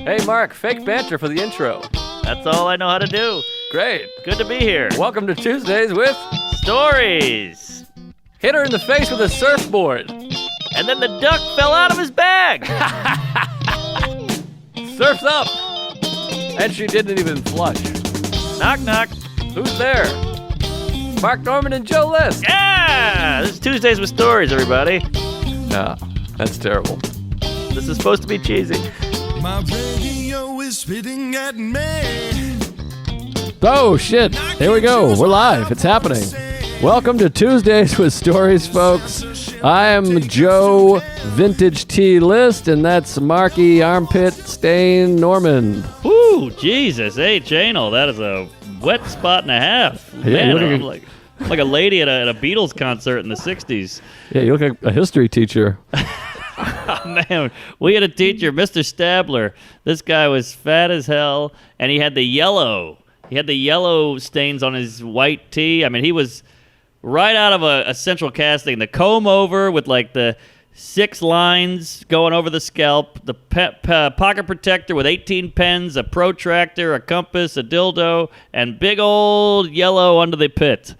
Hey, Mark, fake banter for the intro. That's all I know how to do. Great. Good to be here. Welcome to Tuesdays with Stories. Hit her in the face with a surfboard. And then the duck fell out of his bag. Surf's up. And she didn't even flush. Knock, knock. Who's there? Mark Norman and Joe List. Yeah! This is Tuesdays with Stories, everybody. Nah, that's terrible. This is supposed to be cheesy. My radio is spitting at me. Oh, shit. Here we go. We're live. It's happening. Welcome to Tuesdays with Stories, folks. I am Joe Vintage T List, and that's Marky Armpit Stain Norman. Woo, Jesus. Hey, Janel, that is a wet spot and a half. Yeah, Man, I'm like a lady at a Beatles concert in the 60s. Yeah, you look like a history teacher. Oh, man, we had a teacher, Mr. Stabler. This guy was fat as hell, and he had the yellow. He had the yellow stains on his white tee. I mean, he was right out of a central casting. The comb over with like the 6 lines going over the scalp, the pocket protector with 18 pens, a protractor, a compass, a dildo, and big old yellow under the pit.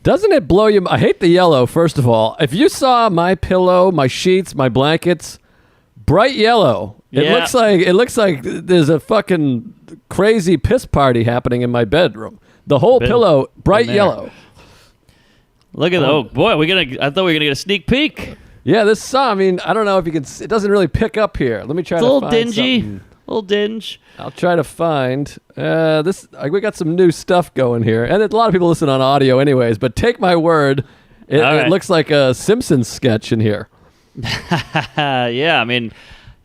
Doesn't it blow you? I hate the yellow, first of all. If you saw my pillow, my sheets, my blankets, bright yellow. It Yeah. looks like there's a fucking crazy piss party happening in my bedroom. The whole pillow, bright there. yellow. Look at oh boy, I thought we were gonna get a sneak peek. Yeah, this song, I mean, I don't know if you can, it doesn't really pick up here. Let me try It's a to little find dingy. something. A little dinge. I'll try to find we got some new stuff going here, and a lot of people listen on audio anyways, but take my word, it All right. looks like a Simpsons sketch in here. Yeah, I mean,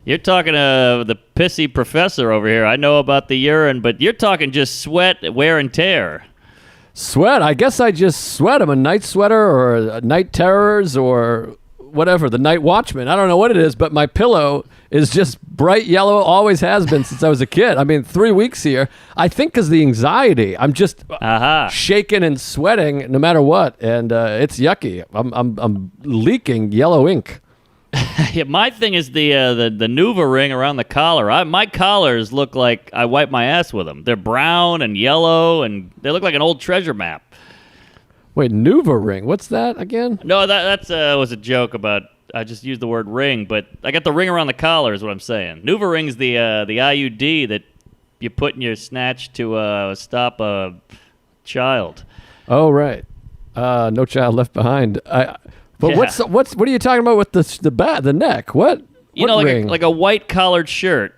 you're talking to the pissy professor over here. I know about the urine, but you're talking just sweat, wear and tear. Sweat, I guess I just sweat. I'm a night sweater or a night terrors or whatever, the night watchman. I don't know what it is, but my pillow is just bright yellow, always has been since I was a kid. I mean, 3 weeks here. I think because the anxiety, I'm just shaking and sweating no matter what, and it's yucky. I'm leaking yellow ink. Yeah, my thing is the Nuva ring around the collar. My collars look like I wipe my ass with them. They're brown and yellow, and they look like an old treasure map. Wait, Nuva ring? What's that again? No, that was a joke about. I just used the word ring, but I got the ring around the collar is what I'm saying. Nuva ring's the IUD that you put in your snatch to stop a child. Oh, right. No child left behind. But Yeah. what are you talking about with the neck? What? You what know, ring? like a white collared shirt,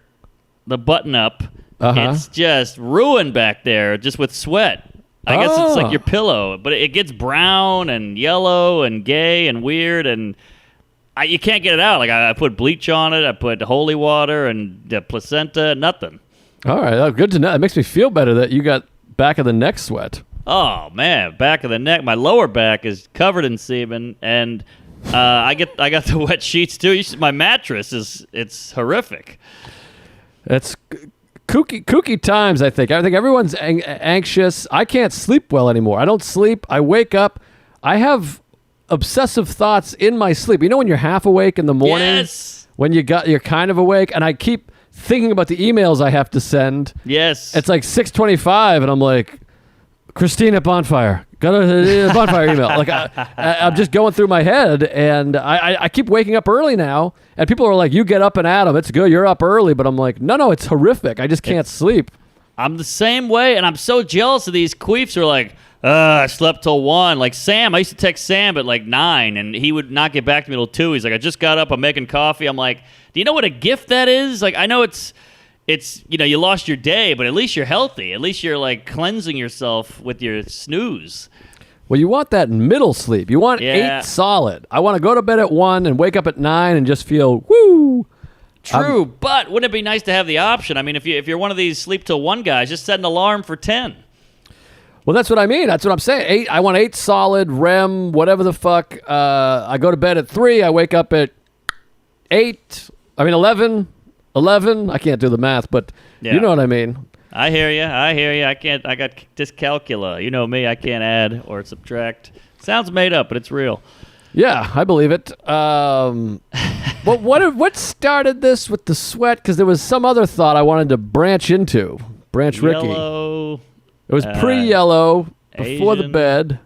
the button up. Uh-huh. It's just ruined back there, just with sweat. I guess it's like your pillow, but it gets brown and yellow and gay and weird, and you can't get it out. Like I put bleach on it, I put holy water and the placenta, nothing. All right, oh, good to know. It makes me feel better that you got back of the neck sweat. Oh man, back of the neck, my lower back is covered in semen, and I got the wet sheets too. My mattress it's horrific. It's kooky times, I think. I think everyone's anxious. I can't sleep well anymore. I don't sleep. I wake up. I have obsessive thoughts in my sleep. You know when you're half awake in the morning? Yes. When you're kind of awake, and I keep thinking about the emails I have to send. Yes. It's like 6:25, and I'm like, Christina Bonfire. Got a Bonfire email. Like I'm just going through my head, and I keep waking up early now. And people are like, "You get up and at 'em. It's good. You're up early." But I'm like, "No, it's horrific. I just can't sleep." I'm the same way, and I'm so jealous of these queefs who are like, I slept till 1. Like Sam, I used to text Sam at like 9, and he would not get back to me till 2. He's like, I just got up. I'm making coffee. I'm like, do you know what a gift that is? Like, I know it's you lost your day, but at least you're healthy. At least you're like cleansing yourself with your snooze. Well, you want that middle sleep. You want 8 solid. I want to go to bed at 1 and wake up at 9 and just feel woo. True, but wouldn't it be nice to have the option? I mean, if you're one of these sleep till 1 guys, just set an alarm for 10. Well, that's what I mean. That's what I'm saying. 8. I want 8 solid REM, whatever the fuck. I go to bed at 3. I wake up at 8. I mean 11. 11. I can't do the math, but you know what I mean. I hear you. I got dyscalculia. You know me. I can't add or subtract. Sounds made up, but it's real. Yeah, I believe it. But what started this with the sweat? Because there was some other thought I wanted to branch into. Branch Ricky. Yellow. It was pre-yellow, before the Asian. bed.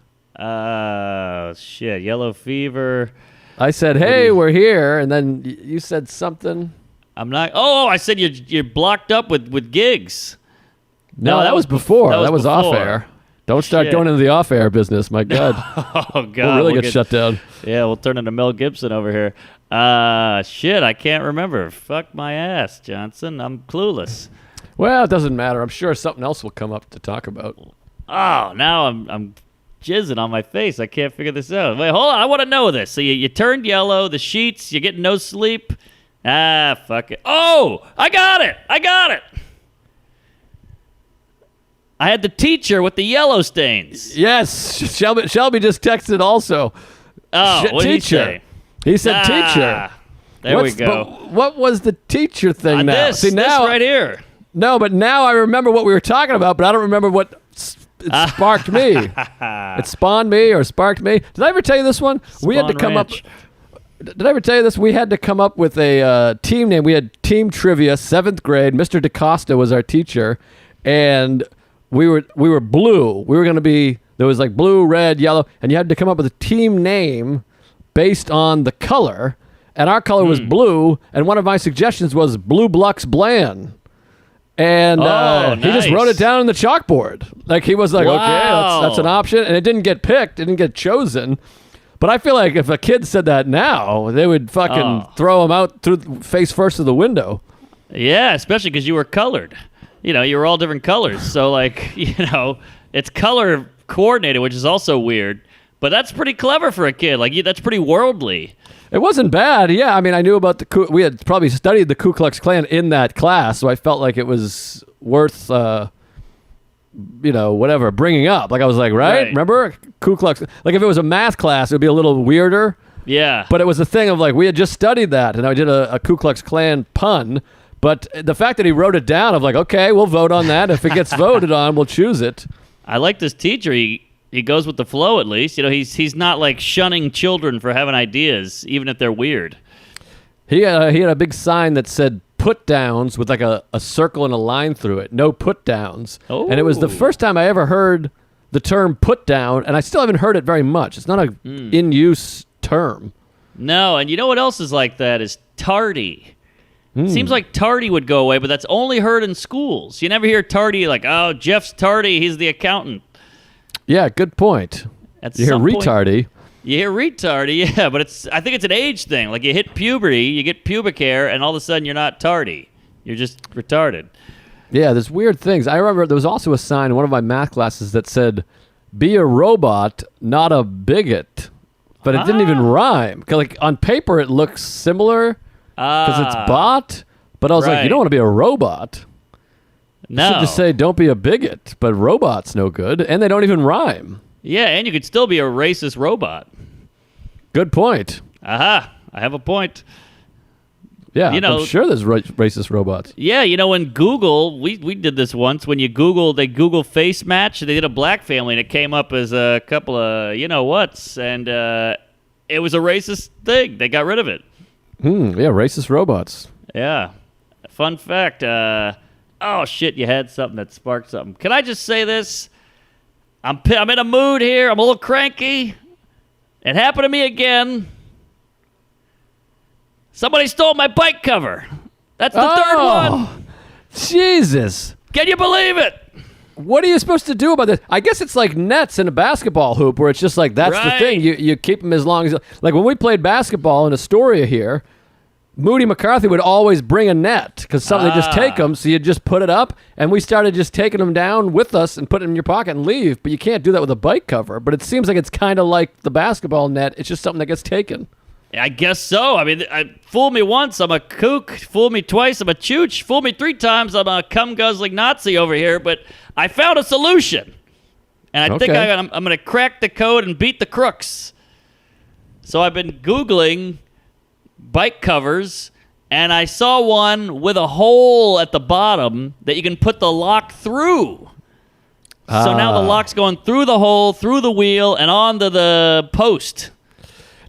Shit. Yellow fever. I said, "Hey, we're here," and then you said something. I'm not. Oh, I said you're blocked up with gigs. No, that was before. That was off before. air. Don't start Shit. going into the off-air business. My God, Oh God, we'll really get shut down. Yeah, we'll turn into Mel Gibson over here. Shit, I can't remember. Fuck my ass, Johnson. I'm clueless. Well, it doesn't matter. I'm sure something else will come up to talk about. Oh, now I'm jizzing on my face. I can't figure this out. Wait, hold on. I want to know this. So you turned yellow. The sheets. You're getting no sleep. Fuck it. Oh, I got it. I had the teacher with the yellow stains. Yes, Shelby just texted also. Oh, what did he teacher. say? He said teacher. There we What's- go. but what was the teacher thing now? This, See now, this right here. no, but now I remember what we were talking about, but I don't remember what it sparked me. It spawned me or sparked me. Did I ever tell you this one? We had to Spawn come Ranch. up. Did I ever tell you this? We had to come up with a team name. We had team trivia, 7th grade. Mr. DaCosta was our teacher, and we were blue. We were going to be, there was like blue, red, yellow, and you had to come up with a team name based on the color. And our color was blue, and one of my suggestions was Blue Blux Bland. And he just wrote nice. it down on the chalkboard. Like he was like, okay, Wow. that's an option, and it didn't get picked, it didn't get chosen. But I feel like if a kid said that now, they would fucking throw him out through face first of the window. Yeah, especially because you were colored. You know, you were all different colors. So, like, it's color coordinated, which is also weird. But that's pretty clever for a kid. Like, that's pretty worldly. It wasn't bad. Yeah, I mean, I knew about we had probably studied the Ku Klux Klan in that class, so I felt like it was worth, whatever, bringing up. Like I was like, right? Remember Ku Klux? Like if it was a math class, it would be a little weirder. Yeah. But it was a thing of like we had just studied that, and I did a Ku Klux Klan pun. But the fact that he wrote it down, of like, okay, we'll vote on that. If it gets voted on, we'll choose it. I like this teacher. He goes with the flow at least. He's not like shunning children for having ideas, even if they're weird. He had a big sign that said put downs with like a circle and a line through it. No put downs. Oh. And it was the first time I ever heard the term put down, and I still haven't heard it very much. It's not a in use term. No, and you know what else is like that is tardy. Seems like tardy would go away, but that's only heard in schools. You never hear tardy like, oh, Jeff's tardy, he's the accountant. Yeah, good point. At You hear some point- retardy. You hear retardy, yeah, but I think it's an age thing. Like you hit puberty, you get pubic hair, and all of a sudden you're not tardy. You're just retarded. Yeah, there's weird things. I remember there was also a sign in one of my math classes that said, be a robot, not a bigot. But it didn't even rhyme. 'Cause, like on paper it looks similar because it's bot. But I was like, you Right. don't want to be a robot. No. You should just say, don't be a bigot. But robot's no good. And they don't even rhyme. Yeah, and you could still be a racist robot. Good point. Aha, I have a point. Yeah, I'm sure there's racist robots. Yeah, when Google, we did this once. When they Google face match, they did a black family, and it came up as a couple of you-know-whats, and it was a racist thing. They got rid of it. Yeah, racist robots. Yeah. Fun fact, oh, shit, you had something that sparked something. Can I just say this? I'm in a mood here. I'm a little cranky. It happened to me again. Somebody stole my bike cover. That's the third one. Jesus. Can you believe it? What are you supposed to do about this? I guess it's like nets in a basketball hoop where it's just like, that's the Right. thing. You keep them as long as... Like when we played basketball in Astoria here, Moody McCarthy would always bring a net because they just take them, so you just put it up, and we started just taking them down with us and put it in your pocket and leave. But you can't do that with a bike cover. But it seems like it's kind of like the basketball net. It's just something that gets taken. I guess so. I mean, fool me once, I'm a kook. Fool me twice, I'm a chooch. Fool me 3 times, I'm a cum-guzzling Nazi over here. But I found a solution. And I think Okay. I'm going to crack the code and beat the crooks. So I've been Googling bike covers, and I saw one with a hole at the bottom that you can put the lock through. So now the lock's going through the hole, through the wheel, and onto the post.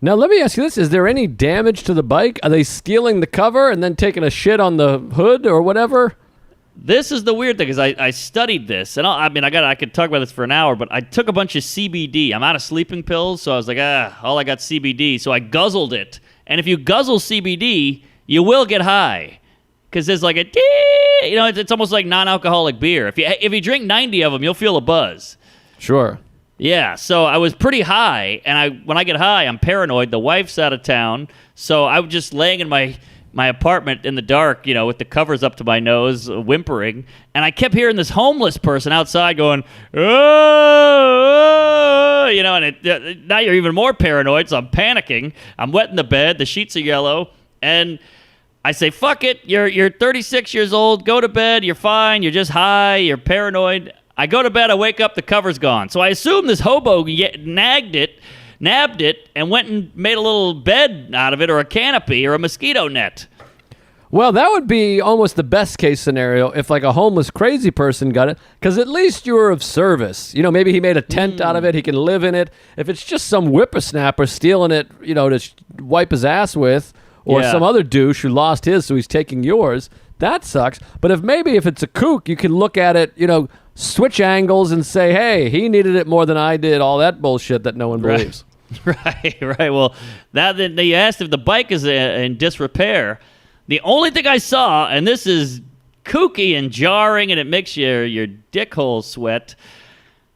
Now, let me ask you this. Is there any damage to the bike? Are they stealing the cover and then taking a shit on the hood or whatever? This is the weird thing, is I studied this, and I could talk about this for an hour, but I took a bunch of CBD. I'm out of sleeping pills, so I was like, all I got CBD, so I guzzled it. And if you guzzle CBD, you will get high, because there's like a, it's almost like non-alcoholic beer. If you drink 90 of them, you'll feel a buzz. Sure. Yeah, so I was pretty high, and when I get high, I'm paranoid. The wife's out of town, so I was just laying in my apartment in the dark, with the covers up to my nose, whimpering, and I kept hearing this homeless person outside going, oh, and now you're even more paranoid, so I'm panicking. I'm wet in the bed, the sheets are yellow, and I say, fuck it, you're 36 years old, go to bed, you're fine, you're just high, you're paranoid. I go to bed, I wake up, the cover's gone. So I assume this hobo nabbed it, and went and made a little bed out of it, or a canopy, or a mosquito net. Well, that would be almost the best case scenario if like a homeless crazy person got it, because at least you were of service. Maybe he made a tent out of it, he can live in it. If it's just some whippersnapper stealing it, to wipe his ass with, or some other douche who lost his, so he's taking yours, that sucks. But if it's a kook, you can look at it, switch angles and say, hey, he needed it more than I did, all that bullshit that no one believes. Right. Well, then you asked if the bike is in disrepair. The only thing I saw, and this is kooky and jarring, and it makes your dick hole sweat,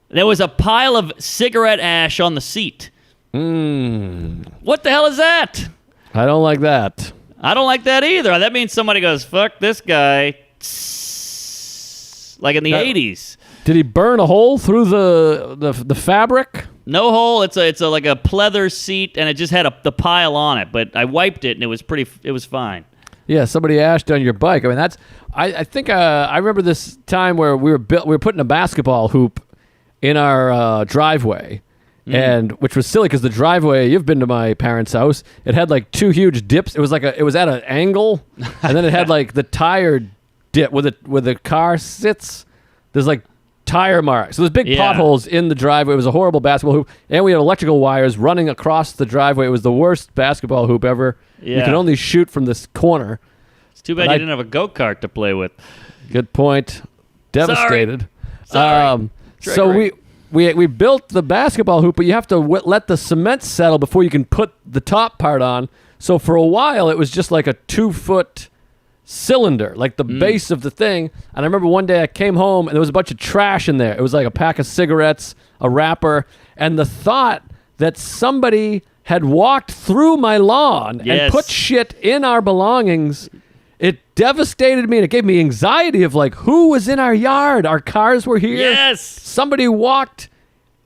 there was a pile of cigarette ash on the seat. What the hell is that? I don't like that. I don't like that either. That means somebody goes, fuck this guy, like in the 80s. Did he burn a hole through the fabric? No hole. It's like a pleather seat, and it just had the pile on it. But I wiped it, and it was fine. Yeah, somebody ashed on your bike. I mean, I think I remember this time where we were putting a basketball hoop in our driveway, and which was silly because the driveway. You've been to my parents' house. It had like two huge dips. It was at an angle, and then it had like the tire dip where the car sits. There's like tire marks. So there's big potholes in the driveway. It was a horrible basketball hoop, and we had electrical wires running across the driveway. It was the worst basketball hoop ever. Yeah. You could only shoot from this corner. It's too bad you didn't have a go-kart to play with. Good point. Devastated. Sorry. So we built the basketball hoop, but you have to let the cement settle before you can put the top part on. So for a while, it was just like a 2-foot cylinder, like the base of the thing. And I remember one day I came home and there was a bunch of trash in there. It was like a pack of cigarettes, a wrapper, and the thought that somebody had walked through my lawn and put shit in our belongings, it devastated me, and it gave me anxiety of like, who was in our yard? Our cars were here. Yes. Somebody walked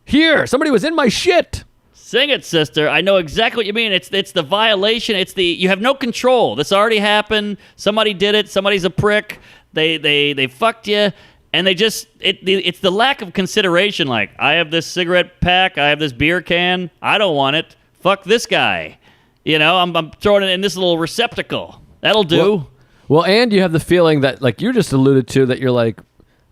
here. Somebody was in my shit. Sing it, sister. I know exactly what you mean. It's the violation. You have no control. This already happened. Somebody did it. Somebody's a prick. They fucked you, and it's the lack of consideration. Like, I have this cigarette pack. I have this beer can. I don't want it. Fuck this guy. I'm throwing it in this little receptacle. That'll do. Well, and you have the feeling that, like you just alluded to, that you're like,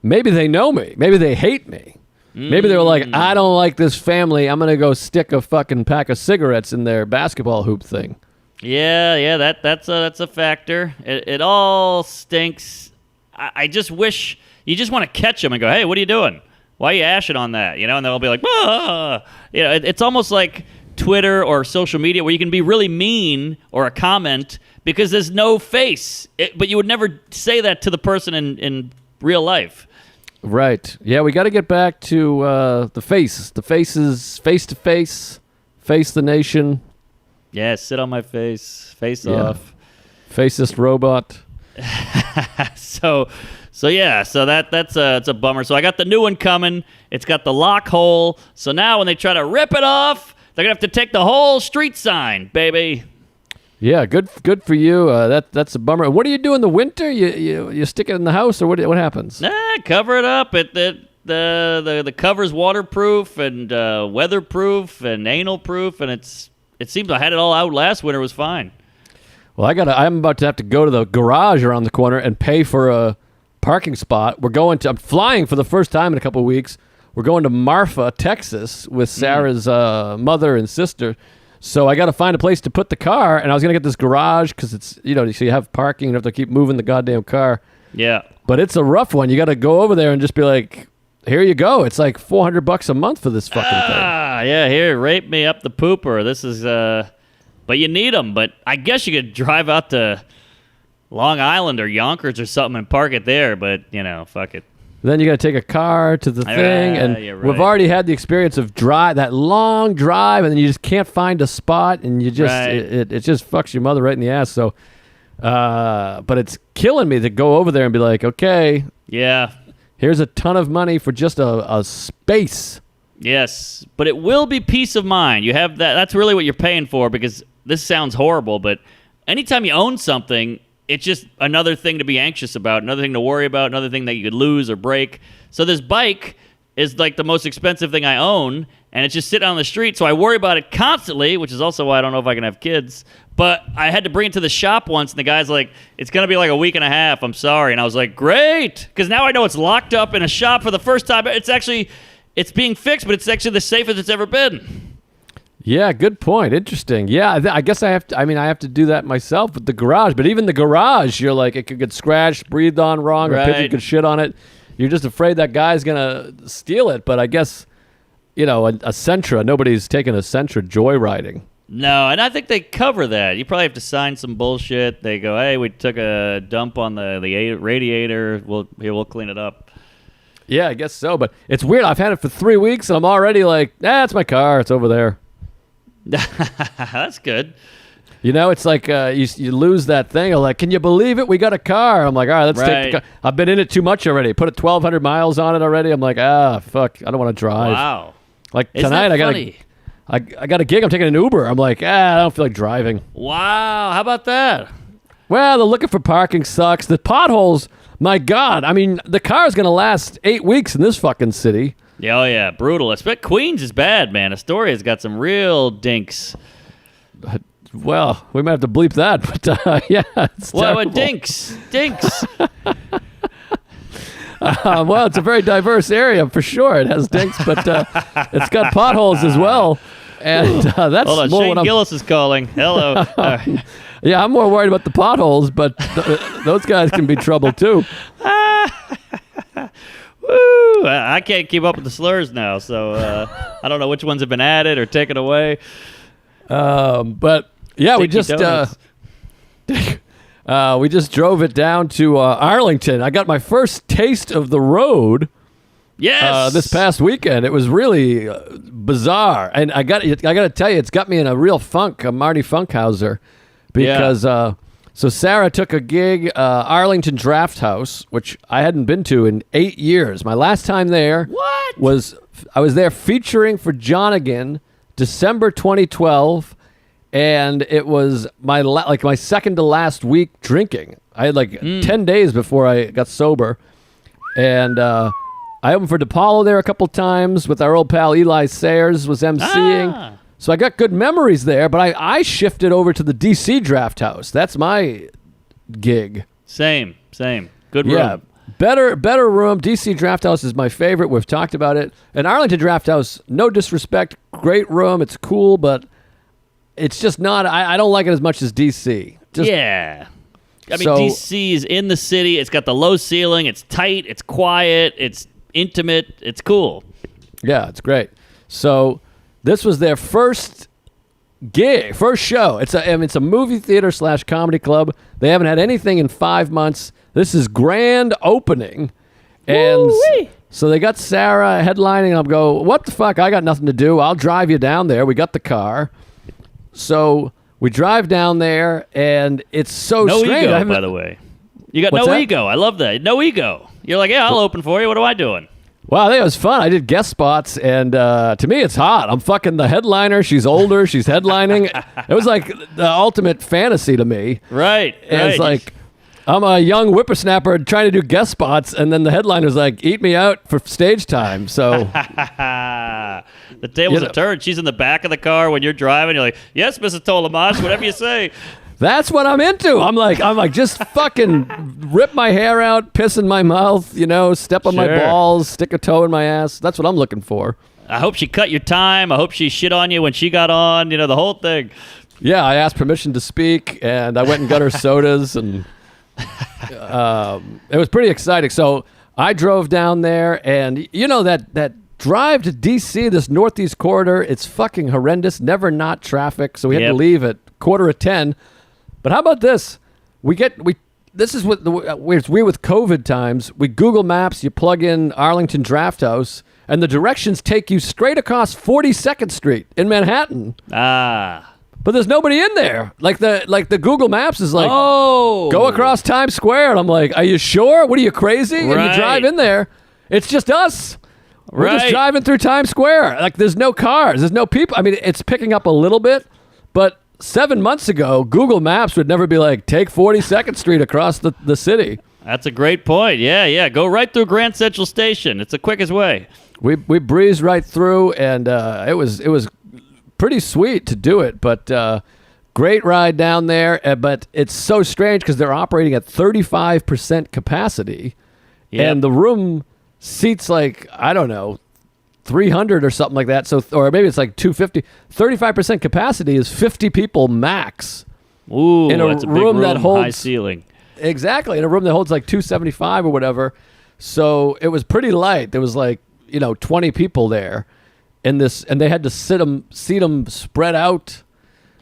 maybe they know me. Maybe they hate me. Maybe they were like, I don't like this family. I'm going to go stick a fucking pack of cigarettes in their basketball hoop thing. Yeah, that's a factor. It all stinks. I just wish you just want to catch them and go, hey, what are you doing? Why are you ashing on that? And they'll be like, ah. It's almost like Twitter or social media where you can be really mean or a comment because there's no face. But you would never say that to the person in real life. Right. Yeah, we got to get back to the face. The faces, face-to-face, face the nation. Yeah, sit on my face. Face off. Facist robot. So that's it's a bummer. So I got the new one coming. It's got the lock hole. So now when they try to rip it off, they're gonna have to take the whole street sign, baby. Yeah, good for you. That's a bummer. What do you do in the winter? You stick it in the house, or what happens? Cover it up. The cover's waterproof and weatherproof and anal proof, and it seems I had it all out last winter. It was fine. Well, I'm about to have to go to the garage around the corner and pay for a parking spot. I'm flying for the first time in a couple of weeks. We're going to Marfa, Texas, with Sarah's mother and sister. So I got to find a place to put the car, and I was going to get this garage because it's, so you have parking, you have to keep moving the goddamn car. Yeah. But it's a rough one. You got to go over there and just be like, here you go. It's like $400 a month for this fucking thing. Yeah, here, rape me up the pooper. This is, but you need them. But I guess you could drive out to Long Island or Yonkers or something and park it there, but, fuck it. Then you got to take a car to the thing, and we've already had the experience of that long drive, and then you just can't find a spot, and you just it just fucks your mother right in the ass. So, but it's killing me to go over there and be like, okay, yeah, here's a ton of money for just a space. Yes, but it will be peace of mind. You have that. That's really what you're paying for, because this sounds horrible, but anytime you own something, it's just another thing to be anxious about, another thing to worry about, another thing that you could lose or break. So this bike is like the most expensive thing I own, and it's just sitting on the street, so I worry about it constantly, which is also why I don't know if I can have kids. But I had to bring it to the shop once, and the guy's like, it's going to be like a week and a half, I'm sorry. And I was like, great, because now I know it's locked up in a shop for the first time. It's being fixed, but it's actually the safest it's ever been. Yeah, good point. Interesting. Yeah, I guess I have to do that myself with the garage. But even the garage, you're like, it could get scratched, breathed on wrong, or pigeon could shit on it. You're just afraid that guy's going to steal it. But I guess, a Sentra, nobody's taking a Sentra joyriding. No, and I think they cover that. You probably have to sign some bullshit. They go, hey, we took a dump on the radiator. We'll clean it up. Yeah, I guess so. But it's weird. I've had it for 3 weeks, and I'm already like, it's my car. It's over there. That's good. It's like you lose that thing of like, can you believe it? We got a car. I'm like, all right, let's take the car. I've been in it too much already. Put 1,200 miles on it already. I'm like, fuck, I don't want to drive. Wow. Like tonight, I got a gig. I'm taking an Uber. I'm like, I don't feel like driving. Wow, how about that? Well, the looking for parking sucks. The potholes, my God. I mean, the car's going to last 8 weeks in this fucking city. Yeah, oh yeah, brutal. I bet Queens is bad, man. Astoria's got some real dinks. Well, we might have to bleep that, but yeah, it's terrible. Dinks. Well, it's a very diverse area for sure. It has dinks, but it's got potholes as well. And that's hold on, more Shane Gillis is calling. Hello. Yeah, I'm more worried about the potholes, but those guys can be trouble too. Woo! I can't keep up with the slurs now, so I don't know which ones have been added or taken away. But yeah, we just drove it down to Arlington. I got my first taste of the road. Yes. This past weekend, it was really bizarre, and I got to tell you, it's got me in a real funk, a Marty Funkhauser, because. So Sarah took a gig, Arlington Draft House, which I hadn't been to in 8 years. My last time there was I was there featuring for Jonigan, December 2012, and it was my second to last week drinking. I had 10 days before I got sober, and I opened for DePaulo there a couple times with our old pal Eli Sayers was emceeing. So I got good memories there, but I shifted over to the DC Draft House. That's my gig. Same. Good room. Yeah, better room. DC Draft House is my favorite. We've talked about it. And Arlington Draft House, no disrespect, great room. It's cool, but it's just not. I don't like it as much as DC. Yeah. I mean, DC is in the city. It's got the low ceiling. It's tight. It's quiet. It's intimate. It's cool. Yeah, it's great. So. This was their first show. It's a movie theater / comedy club. They haven't had anything in 5 months. This is grand opening. And so they got Sarah headlining. I'll go, what the fuck? I got nothing to do. I'll drive you down there. We got the car. So we drive down there, and it's so strange. No ego, by the way. You got no ego. I love that. No ego. You're like, yeah, I'll open for you. What am I doing? Wow, I think it was fun. I did guest spots, and to me, it's hot. I'm fucking the headliner. She's older. She's headlining. It was like the ultimate fantasy to me. Right. It's like I'm a young whippersnapper trying to do guest spots, and then the headliner's like, eat me out for stage time. So the tables are turned. She's in the back of the car when you're driving. You're like, yes, Mrs. Tolamash, whatever you say. That's what I'm into. I'm like, just fucking rip my hair out, piss in my mouth, step on my balls, stick a toe in my ass. That's what I'm looking for. I hope she cut your time. I hope she shit on you when she got on. The whole thing. Yeah, I asked permission to speak, and I went and got her sodas, and it was pretty exciting. So I drove down there, and that drive to D.C., this Northeast corridor, it's fucking horrendous. Never not traffic, so we had to leave at 9:45. But how about this? This is what it's weird with COVID times. We Google Maps, you plug in Arlington Draft House, and the directions take you straight across 42nd Street in Manhattan. But there's nobody in there. Like the Google Maps is like, go across Times Square. And I'm like, are you sure? What are you, crazy? And you drive in there. It's just us. We're just driving through Times Square. Like, there's no cars. There's no people. I mean, it's picking up a little bit. But 7 months ago, Google Maps would never be like, take 42nd Street across the city. That's a great point. Yeah. Go right through Grand Central Station. It's the quickest way. We breezed right through, and it was pretty sweet to do it, but great ride down there. But it's so strange because they're operating at 35% capacity, and the room seats like, I don't know, 300 or something like that. So, or maybe it's like 250. 35% capacity is 50 people max. Ooh, in a that's a big room that holds high ceiling. Exactly, in a room that holds like 275 or whatever. So it was pretty light. There was like 20 people there. And they had to seat them spread out.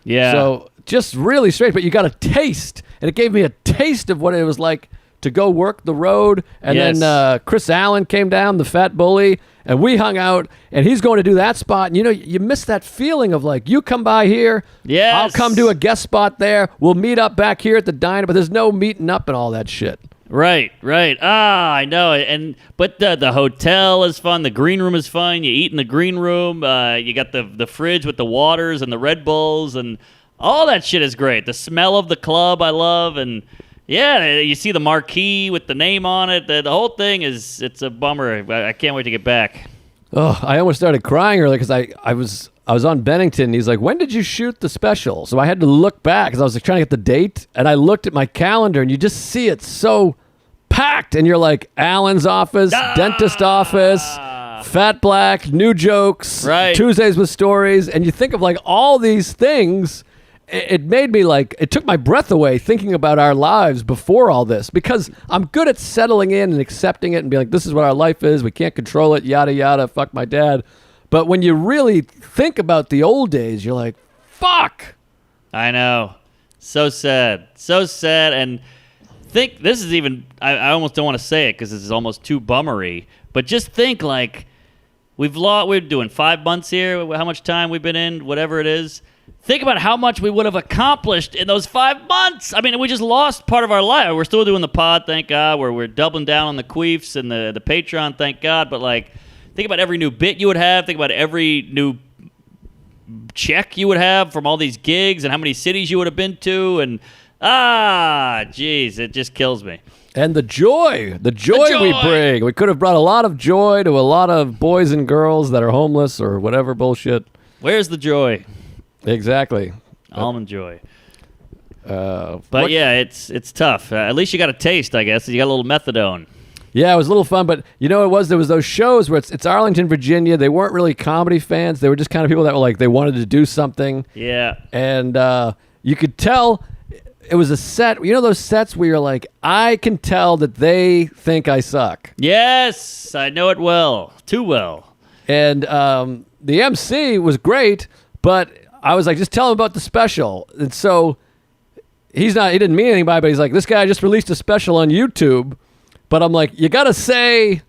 Yeah. So just really strange, but you got a taste, and it gave me a taste of what it was like to go work the road. And then Chris Allen came down, the fat bully, and we hung out. And he's going to do that spot, and you miss that feeling of like, you come by here, I'll come do a guest spot there. We'll meet up back here at the diner, but there's no meeting up and all that shit. Right. I know. But the hotel is fun. The green room is fun. You eat in the green room. You got the fridge with the waters and the Red Bulls, and all that shit is great. The smell of the club I love, and you see the marquee with the name on it. The whole thing it's a bummer. I can't wait to get back. Oh, I almost started crying earlier because I was on Bennington, and he's like, when did you shoot the special? So I had to look back because I was like, trying to get the date, and I looked at my calendar, and you just see it so packed, and you're like, Allen's office, dentist office, Fat Black, new jokes, Tuesdays with stories, and you think of like all these things. It made me like, it took my breath away thinking about our lives before all this, because I'm good at settling in and accepting it and being like, this is what our life is. We can't control it, yada, yada, fuck my dad. But when you really think about the old days, you're like, fuck. I know. So sad. And think, this is even, I almost don't want to say it because this is almost too bummery, but just think like, we're doing 5 months here, how much time we've been in, whatever it is. Think about how much we would have accomplished in those 5 months. I mean, we just lost part of our life. We're still doing the pod, thank God. We're doubling down on the queefs and the Patreon, thank God. But like, think about every new bit you would have. Think about every new check you would have from all these gigs and how many cities you would have been to. And, geez, it just kills me. And the joy we bring. We could have brought a lot of joy to a lot of boys and girls that are homeless or whatever bullshit. Where's the joy? Exactly. Almond joy. But yeah, it's tough. At least you got a taste, I guess. You got a little methadone. Yeah, it was a little fun, but there was those shows where it's Arlington, Virginia. They weren't really comedy fans. They were just kind of people that were like, they wanted to do something. Yeah. And you could tell it was a set. Those sets where you're like, I can tell that they think I suck. Yes, I know it well. Too well. And the MC was great, but I was like, just tell him about the special. And so he didn't mean anything by it, but he's like, this guy just released a special on YouTube. But I'm like, you got to say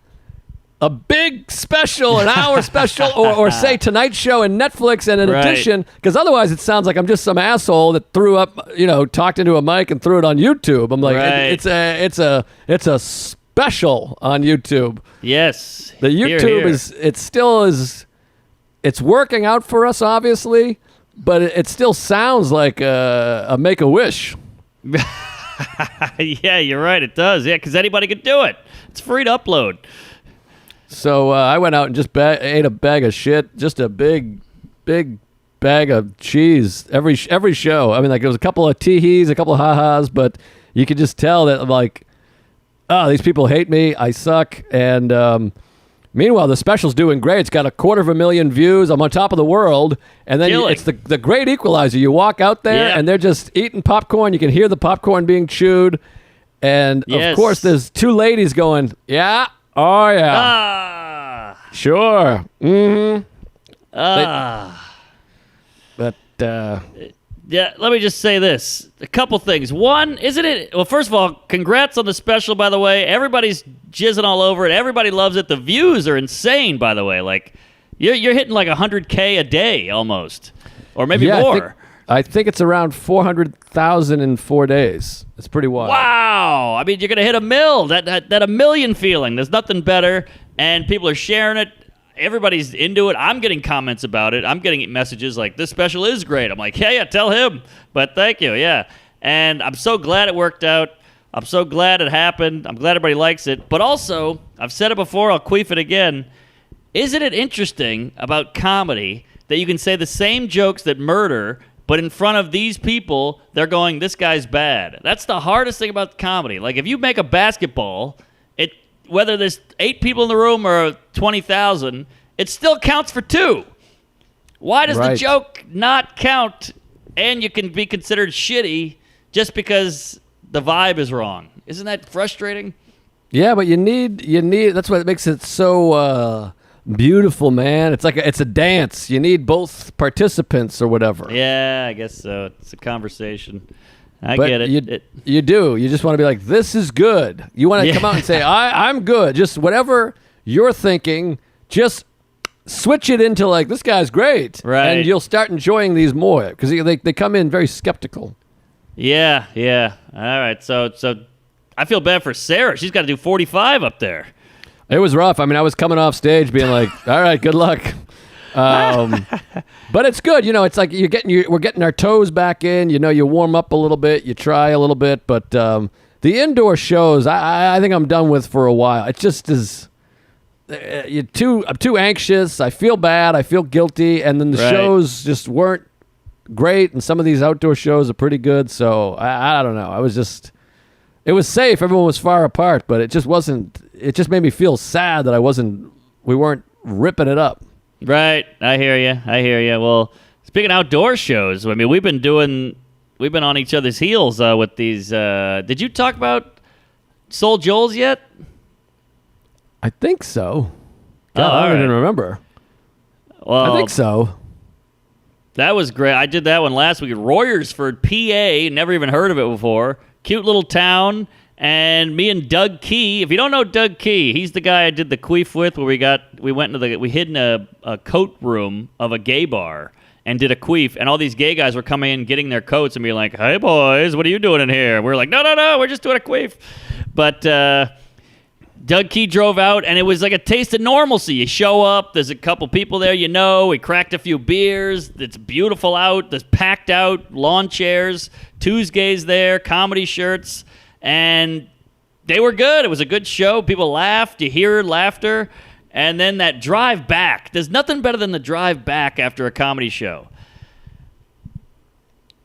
a big special, an hour special, or say Tonight Show and Netflix and in addition, because otherwise it sounds like I'm just some asshole that threw up, talked into a mic and threw it on YouTube. I'm like, it's a special on YouTube. Yes. The YouTube it's working out for us, obviously, but it still sounds like a Make-A-Wish. Yeah, you're right. It does. Yeah, because anybody could do it. It's free to upload. So I went out and just ate a bag of shit, just a big bag of cheese every show. I mean, like, there was a couple of tee-hees, a couple of ha-has, but you could just tell that, like, oh, these people hate me. I suck. And Meanwhile, the special's doing great. It's got 250,000 views. I'm on top of the world. And then it's the great equalizer. You walk out there, and they're just eating popcorn. You can hear the popcorn being chewed. And, of course, there's two ladies going, yeah, oh, yeah. Sure. Mm-hmm. But, yeah, let me just say this. A couple things. One, isn't it? Well, first of all, congrats on the special, by the way. Everybody's jizzing all over it. Everybody loves it. The views are insane, by the way. Like, you're hitting like 100K a day almost, or maybe more. I think it's around 400,000 in 4 days. It's pretty wild. Wow. I mean, you're going to hit a mill. That a million feeling. There's nothing better, and people are sharing it. Everybody's into it. I'm getting comments about it. I'm getting messages like, this special is great. I'm like, yeah, tell him. But thank you, yeah. And I'm so glad it worked out. I'm so glad it happened. I'm glad everybody likes it. But also, I've said it before, I'll queef it again. Isn't it interesting about comedy that you can say the same jokes that murder, but in front of these people, they're going, this guy's bad. That's the hardest thing about comedy. Like, if you make a basketball, whether there's 8 people in the room or 20,000, it still counts for 2. Why does the joke not count and you can be considered shitty just because the vibe is wrong? Isn't that frustrating? Yeah, but you need that's what makes it so beautiful, man. It's like it's a dance. You need both participants or whatever. Yeah, I guess so. It's a conversation. I get it. You do. You just want to be like, this is good. You want to come out and say, I'm good. Just whatever you're thinking, just switch it into like, this guy's great. Right. And you'll start enjoying these more because they come in very skeptical. Yeah. All right. So I feel bad for Sarah. She's got to do 45 up there. It was rough. I mean, I was coming off stage being like, all right, good luck. But it's good, it's like we're getting our toes back in. You warm up a little bit, you try a little bit, but the indoor shows, I think I'm done with for a while. It just is. I'm too anxious. I feel bad. I feel guilty, and then the shows just weren't great. And some of these outdoor shows are pretty good. So I don't know. It was safe. Everyone was far apart, but it just wasn't. It just made me feel sad that we weren't ripping it up. Right. I hear you. Well, speaking of outdoor shows, I mean, we've been on each other's heels with these. Did you talk about Soul Joel's yet? I think so. God, I don't right. even remember. Well, I think so. That was great. I did that one last week at Royersford, PA. Never even heard of it before. Cute little town. And me and Doug Key. If you don't know Doug Key, he's the guy I did the queef with, where we hid in a coat room of a gay bar and did a queef, and all these gay guys were coming in, getting their coats, and being like, "Hey boys, what are you doing in here?" We're like, "No, we're just doing a queef." But Doug Key drove out, and it was like a taste of normalcy. You show up, there's a couple people there, we cracked a few beers. It's beautiful out. There's packed out lawn chairs. Tuesdays there, comedy shirts. And they were good. It was a good show. People laughed. You hear laughter. And then that drive back. There's nothing better than the drive back after a comedy show.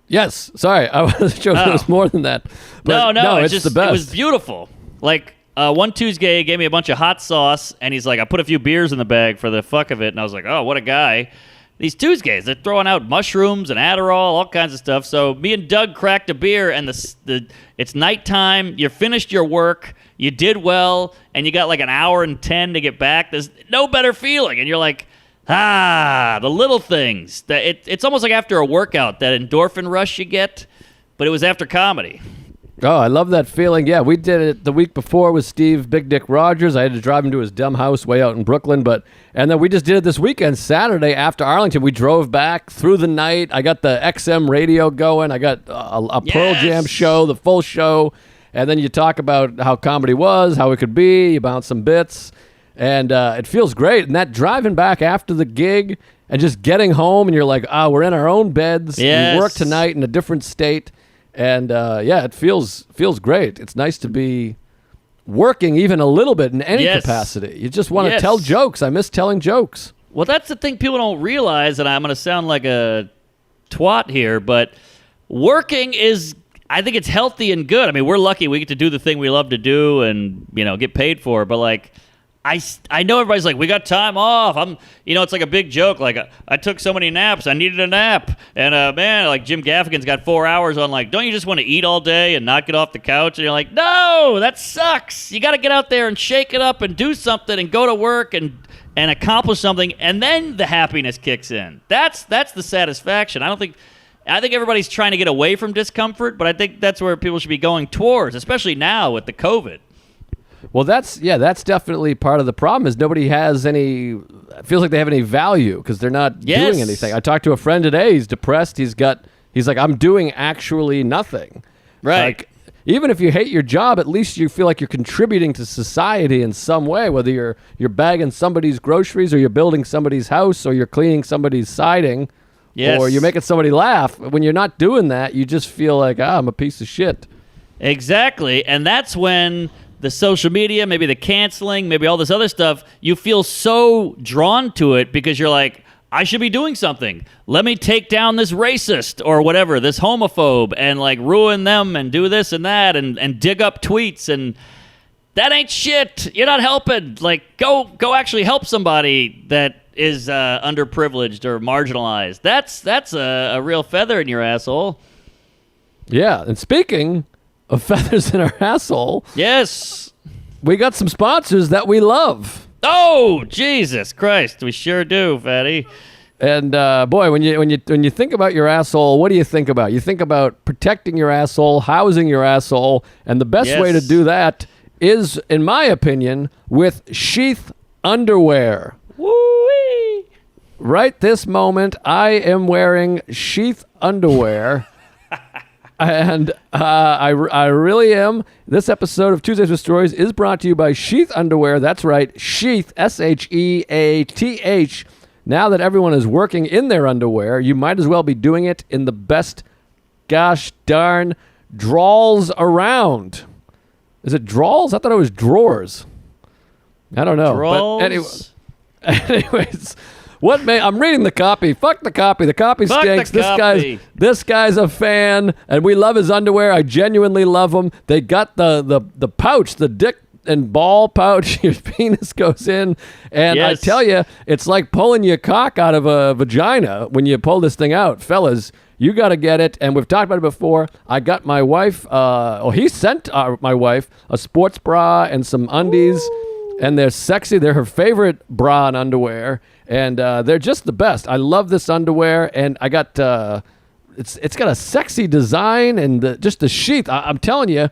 Yes. Sorry. I wasn't sure if it was more than that. But no. It's just the best. It was beautiful. Like, one Tuesday gave me a bunch of hot sauce, and he's like, I put a few beers in the bag for the fuck of it. And I was like, oh, what a guy. These Tuesdays, they're throwing out mushrooms and Adderall, all kinds of stuff. So me and Doug cracked a beer, and it's nighttime. You finished your work. You did well, and you got like an hour and 10 to get back. There's no better feeling. And you're like, the little things. It's almost like after a workout, that endorphin rush you get, but it was after comedy. Oh, I love that feeling. Yeah, we did it the week before with Steve Big Dick Rogers. I had to drive him to his dumb house way out in Brooklyn, and then we just did it this weekend, Saturday after Arlington. We drove back through the night. I got the XM radio going. I got a Pearl Jam show, the full show, and then you talk about how comedy was, how it could be. You bounce some bits, and it feels great. And that driving back after the gig and just getting home, and you're like, we're in our own beds. Yes. We work tonight in a different state. And it feels great. It's nice to be working even a little bit in any capacity. You just want to tell jokes. I miss telling jokes. Well, that's the thing people don't realize, and I'm going to sound like a twat here, but working is, I think it's healthy and good. I mean, we're lucky we get to do the thing we love to do and, get paid for. But, like, I know everybody's like, we got time off. It's like a big joke. Like, I took so many naps. I needed a nap. And, man, like Jim Gaffigan's got 4 hours on, like, don't you just want to eat all day and not get off the couch? And you're like, no, that sucks. You got to get out there and shake it up and do something and go to work and accomplish something. And then the happiness kicks in. That's the satisfaction. I think everybody's trying to get away from discomfort, but I think that's where people should be going towards, especially now with the COVID. Well, that's definitely part of the problem is nobody has feels like they have any value because they're not doing anything. I talked to a friend today. He's depressed. He's like, I'm doing actually nothing. Right. Like, even if you hate your job, at least you feel like you're contributing to society in some way, whether you're bagging somebody's groceries or you're building somebody's house or you're cleaning somebody's siding or you're making somebody laugh. When you're not doing that, you just feel like, I'm a piece of shit. Exactly. And that's when the social media, maybe the canceling, maybe all this other stuff, you feel so drawn to it because you're like, I should be doing something. Let me take down this racist or whatever, this homophobe, and like ruin them and do this and that and dig up tweets. And that ain't shit. You're not helping. Like, go actually help somebody that is underprivileged or marginalized. That's a real feather in your asshole. Yeah. And speaking of feathers in our asshole. Yes. We got some sponsors that we love. Oh, Jesus Christ. We sure do, Fatty. And boy, when you think about your asshole, what do you think about? You think about protecting your asshole, housing your asshole, and the best way to do that is, in my opinion, with sheath underwear. Woo-wee. Right this moment, I am wearing sheath underwear. And I really am. This episode of Tuesdays with Stories is brought to you by Sheath Underwear. That's right, Sheath, Sheath. Now that everyone is working in their underwear, you might as well be doing it in the best gosh darn drawers around. Is it drawers? I thought it was drawers. I don't know. Drawers? But anyways, I'm reading the copy. Fuck the copy. The copy stinks. This guy's a fan, and we love his underwear. I genuinely love them. They got the pouch, the dick and ball pouch. Your penis goes in, and I tell you, it's like pulling your cock out of a vagina when you pull this thing out, fellas. You got to get it, and we've talked about it before. I got my wife. He sent my wife a sports bra and some undies. Ooh. And they're sexy. They're her favorite bra and underwear. And they're just the best. I love this underwear. And I got, it's got a sexy design and just the sheath. I'm telling you,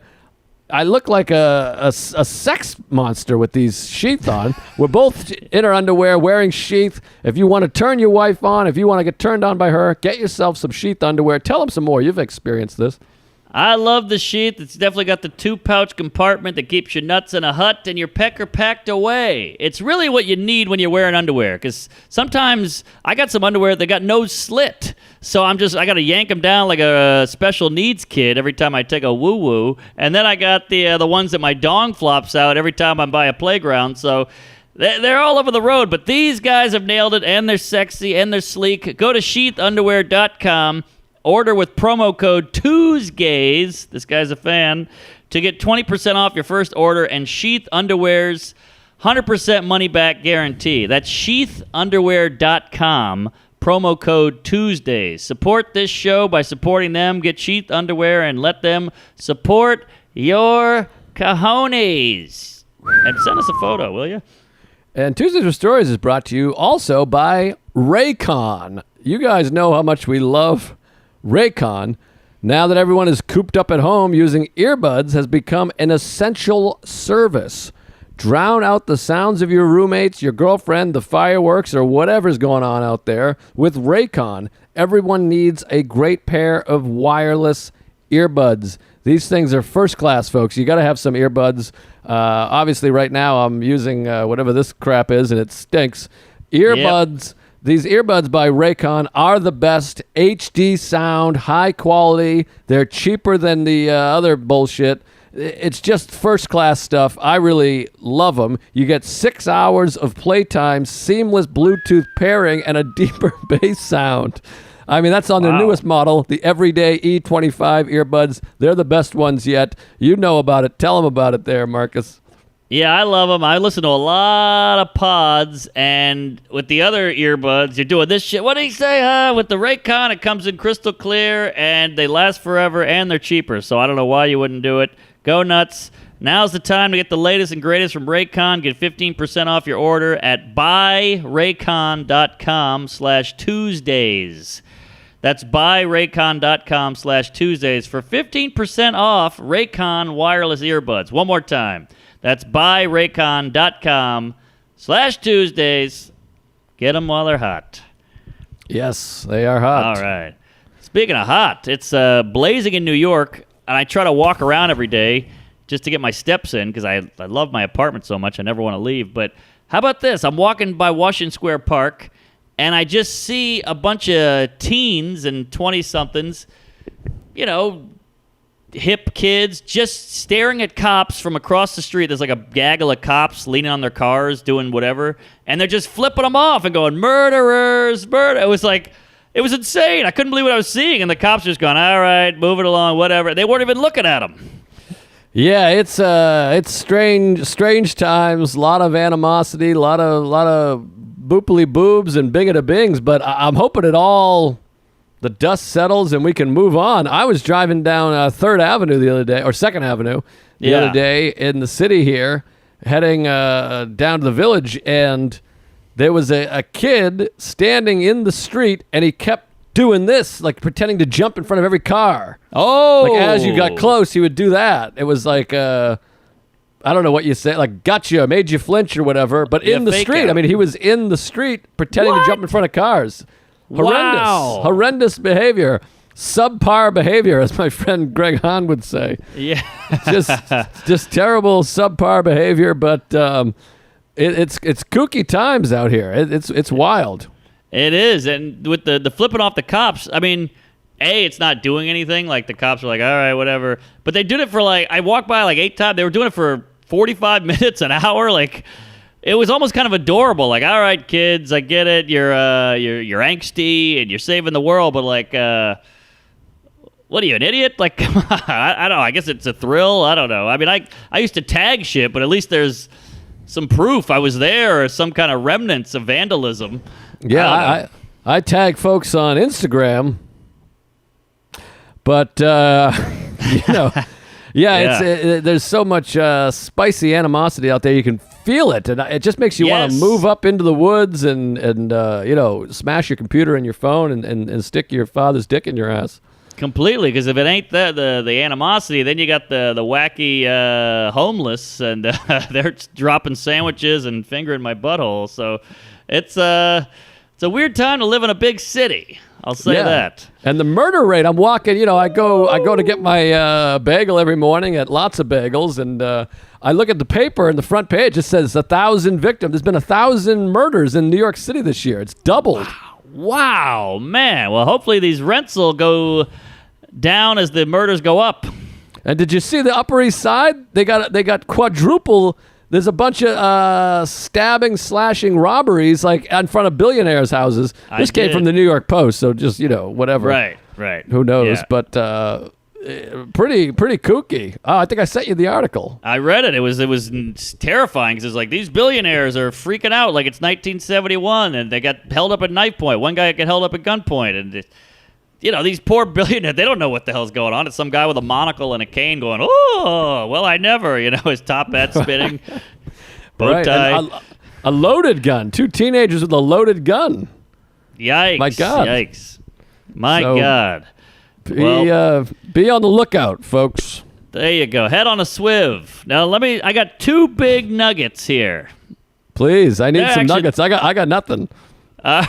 I look like a sex monster with these sheath on. We're both in our underwear wearing sheath. If you want to turn your wife on, if you want to get turned on by her, get yourself some sheath underwear. Tell them some more. You've experienced this. I love the sheath. It's definitely got the 2-pouch compartment that keeps your nuts in a hut and your pecker packed away. It's really what you need when you're wearing underwear, because sometimes I got some underwear that got no slit, so I got to yank them down like a special needs kid every time I take a woo-woo, and then I got the ones that my dong flops out every time I'm by a playground, so they're all over the road, but these guys have nailed it, and they're sexy, and they're sleek. Go to sheathunderwear.com. Order with promo code TUESGAYS, this guy's a fan, to get 20% off your first order and Sheath Underwear's 100% money-back guarantee. That's sheathunderwear.com, promo code Tuesdays. Support this show by supporting them. Get Sheath Underwear and let them support your cojones. And send us a photo, will you? And Tuesdays with Stories is brought to you also by Raycon. You guys know how much we love Raycon. Now that everyone is cooped up at home, using earbuds has become an essential service. Drown out the sounds of your roommates, your girlfriend, the fireworks, or whatever's going on out there with Raycon. Everyone needs a great pair of wireless earbuds. These things are first class, folks. You got to have some earbuds. Obviously, right now I'm using whatever this crap is, and it stinks. Earbuds. Yep. These earbuds by Raycon are the best. HD sound, high quality. They're cheaper than the other bullshit. It's just first-class stuff. I really love them. You get 6 hours of playtime, seamless Bluetooth pairing, and a deeper bass sound. I mean, that's on the newest model, the Everyday E25 earbuds. They're the best ones yet. You know about it. Tell them about it there, Marcus. Yeah, I love them. I listen to a lot of pods, and with the other earbuds, you're doing this shit. What did he say? With the Raycon, it comes in crystal clear, and they last forever, and they're cheaper. So I don't know why you wouldn't do it. Go nuts. Now's the time to get the latest and greatest from Raycon. Get 15% off your order at buyraycon.com/Tuesdays. That's buyraycon.com/Tuesdays for 15% off Raycon wireless earbuds. One more time. That's buyraycon.com/Tuesdays. Get them while they're hot. Yes, they are hot. All right. Speaking of hot, it's blazing in New York, and I try to walk around every day just to get my steps in because I love my apartment so much I never want to leave. But how about this? I'm walking by Washington Square Park, and I just see a bunch of teens and 20-somethings, hip kids just staring at cops from across the street. There's like a gaggle of cops leaning on their cars doing whatever, and they're just flipping them off and going, murderers, murder. It was insane. I couldn't believe what I was seeing, and the cops just going, all right, move it along, whatever. They weren't even looking at them. Yeah, it's strange times, a lot of animosity, a lot of boopily boobs and bingada bings, but I'm hoping the dust settles and we can move on. I was driving down 3rd Avenue the other day, or 2nd Avenue the other day in the city here, heading down to the Village, and there was a kid standing in the street, and he kept doing this, like pretending to jump in front of every car. Oh! Like as you got close, he would do that. It was like, I don't know what you say, like gotcha, made you flinch or whatever, but in the street. out. I mean, he was in the street pretending to jump in front of cars. Horrendous behavior. Subpar behavior, as my friend Greg Hahn would say. Yeah. just terrible subpar behavior, but it's kooky times out here. It's wild. It is, and with the flipping off the cops, I mean, it's not doing anything. Like, the cops are like, all right, whatever. But they did it for, I walked by 8 times. They were doing it for 45 minutes, an hour. Like, it was almost kind of adorable. Like, all right, kids, I get it. You're angsty and you're saving the world, but what are you, an idiot? Like, come on. I don't know. I guess it's a thrill. I don't know. I mean, I used to tag shit, but at least there's some proof I was there or some kind of remnants of vandalism. Yeah, I tag folks on Instagram, but there's so much spicy animosity out there. You can feel it, and it just makes you want to move up into the woods and smash your computer and your phone and stick your father's dick in your ass. Completely, because if it ain't the animosity, then you got the wacky homeless, and they're dropping sandwiches and fingering my butthole. So it's a weird time to live in a big city. I'll say that. And the murder rate, I'm walking, I go to get my bagel every morning at Lots of Bagels, and I look at the paper, and the front page just says 1,000 victims. There's been 1,000 murders in New York City this year. It's doubled. Wow, man. Well, hopefully these rents will go down as the murders go up. And did you see the Upper East Side? They got quadruple. There's a bunch of stabbing, slashing, robberies in front of billionaires' houses. This came from the New York Post, so just whatever. Right. Who knows? Yeah. But pretty kooky. Oh, I think I sent you the article. I read it. It was terrifying because it's like these billionaires are freaking out like it's 1971, and they got held up at knife point. One guy got held up at gunpoint, and these poor billionaires, they don't know what the hell's going on. It's some guy with a monocle and a cane going, oh, well, I never, his top hat spinning, bow tie. A loaded gun. 2 teenagers with a loaded gun. Yikes. My God. Yikes. My God. Be on the lookout, folks. There you go. Head on a swiv. Now, I got 2 big nuggets here. Please, I need some nuggets. I got nothing. All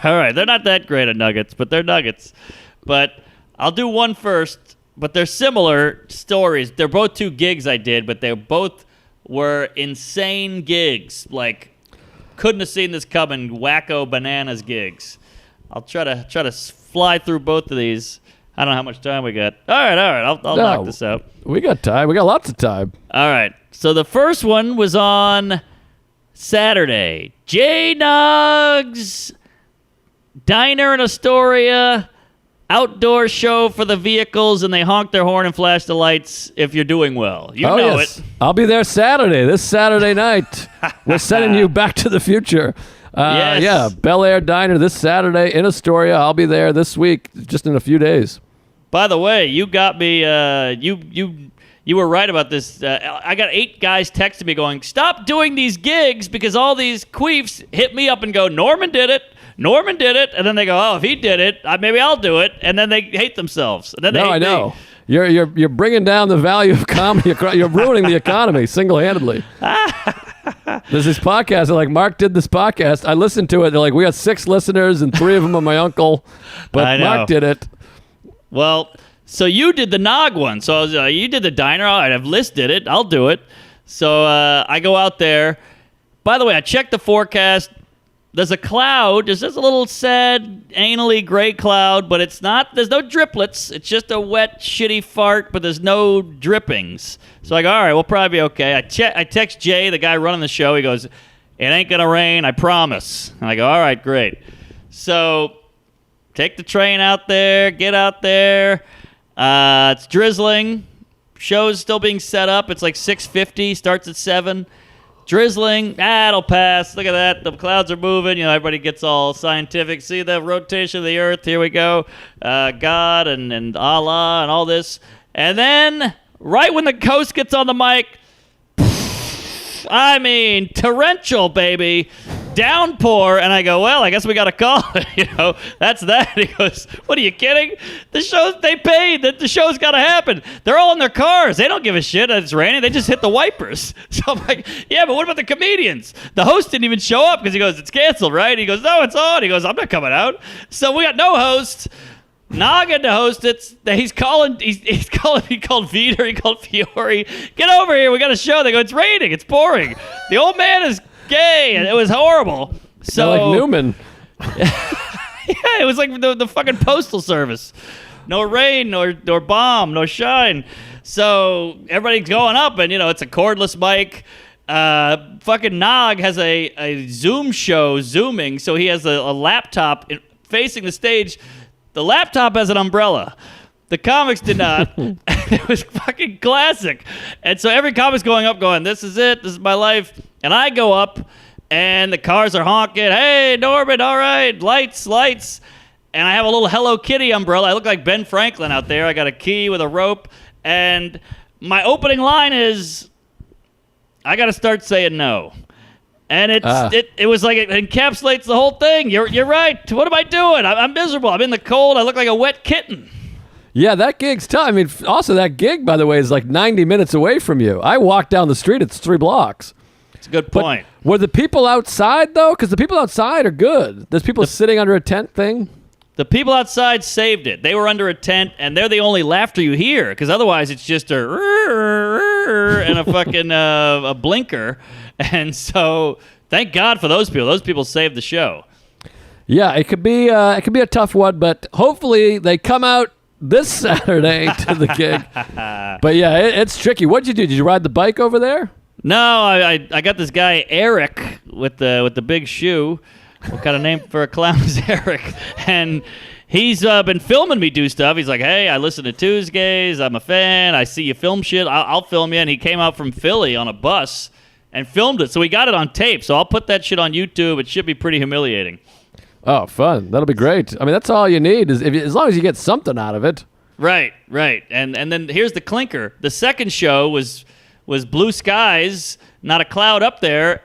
right, they're not that great of nuggets, but they're nuggets. But I'll do one first, but they're similar stories. They're both 2 gigs I did, but they both were insane gigs. Like, couldn't have seen this coming, wacko bananas gigs. I'll try to fly through both of these. I don't know how much time we got. All right, I'll knock this out. We got time. We got lots of time. All right, so the first one was on Saturday. J-Nugs Diner in Astoria. outdoor show for the vehicles, and they honk their horn and flash the lights if you're doing well. You know it. I'll be there this Saturday night. We're sending you back to the future. Yes. Yeah, Bel Air Diner this Saturday in Astoria. I'll be there this week, just in a few days. By the way, you got me. You were right about this. I got 8 guys texting me going, "Stop doing these gigs," because all these queefs hit me up and go, "Norman did it. Norman did it," and then they go, "Oh, if he did it, maybe I'll do it," and then they hate themselves. And then they hate I know. me. You're bringing down the value of comedy. You're ruining the economy single-handedly. There's this podcast. They're like, Mark did this podcast. I listened to it. They're like, we got 6 listeners, and 3 of them are my uncle. But I know. Mark did it. Well, so you did the Nog one. So I was, you did the diner. All right, I've listed it. I'll do it. So I go out there. By the way, I checked the forecast. There's a cloud. There's just a little sad, anally gray cloud, but it's not. There's no driplets. It's just a wet, shitty fart, but there's no drippings. So I go, all right, we'll probably be okay. I text Jay, the guy running the show. He goes, "It ain't gonna rain, I promise." And I go, all right, great. So take the train out there, get out there. It's drizzling. Show's still being set up. It's like 6:50. Starts at 7. Drizzling, it'll pass. Look at that. The clouds are moving. Everybody gets all scientific. See the rotation of the earth. Here we go. God and Allah and all this. And then, right when the host gets on the mic, torrential, baby. Downpour. And I go, well, I guess we got to call it. That's that. He goes, what, are you kidding? They paid. The show's got to happen. They're all in their cars. They don't give a shit that it's raining. They just hit the wipers. So I'm like, yeah, but what about the comedians? The host didn't even show up because he goes, it's canceled, right? He goes, no, it's on. He goes, I'm not coming out. So we got no host. Nog had to host it. He called Viter, he called Fiore. Get over here, we got a show. They go, it's raining, it's pouring. The old man is gay, and it was horrible. So like Newman. Yeah, it was like the fucking postal service. No rain, nor bomb, no shine. So everybody's going up, and it's a cordless mic. Fucking Nog has a Zoom show zooming, so he has a laptop facing the stage. The laptop has an umbrella. The comics did not. It was fucking classic. And so every comic's going up going, this is it. This is my life. And I go up, and the cars are honking. Hey, Norman, all right. Lights. And I have a little Hello Kitty umbrella. I look like Ben Franklin out there. I got a key with a rope. And my opening line is, I got to start saying no. And it was like it encapsulates the whole thing. You're right. What am I doing? I'm miserable. I'm in the cold. I look like a wet kitten. Yeah, that gig's tough. I mean, also that gig, by the way, is like 90 minutes away from you. I walk down the street. It's 3 blocks. It's a good point. But were the people outside, though? Because the people outside are good. There's people sitting under a tent thing. The people outside saved it. They were under a tent, and they're the only laughter you hear. Because otherwise, it's just a and a fucking a blinker. And so, thank God for those people. Those people saved the show. Yeah, it could be a tough one, but hopefully they come out this Saturday to the gig. But yeah, it's tricky. What'd you do? Did you ride the bike over there? No, I got this guy Eric with the big shoe. What kind of name for a clown is Eric? And he's been filming me do stuff. He's like, hey, I listen to Tuesdays. I'm a fan. I see you film shit. I'll film you. And he came out from Philly on a bus and filmed it. So we got it on tape. So I'll put that shit on YouTube. It should be pretty humiliating. Oh, fun. That'll be great. I mean, that's all you need, is as long as you get something out of it. Right. And then here's the clinker. The second show was blue skies, not a cloud up there,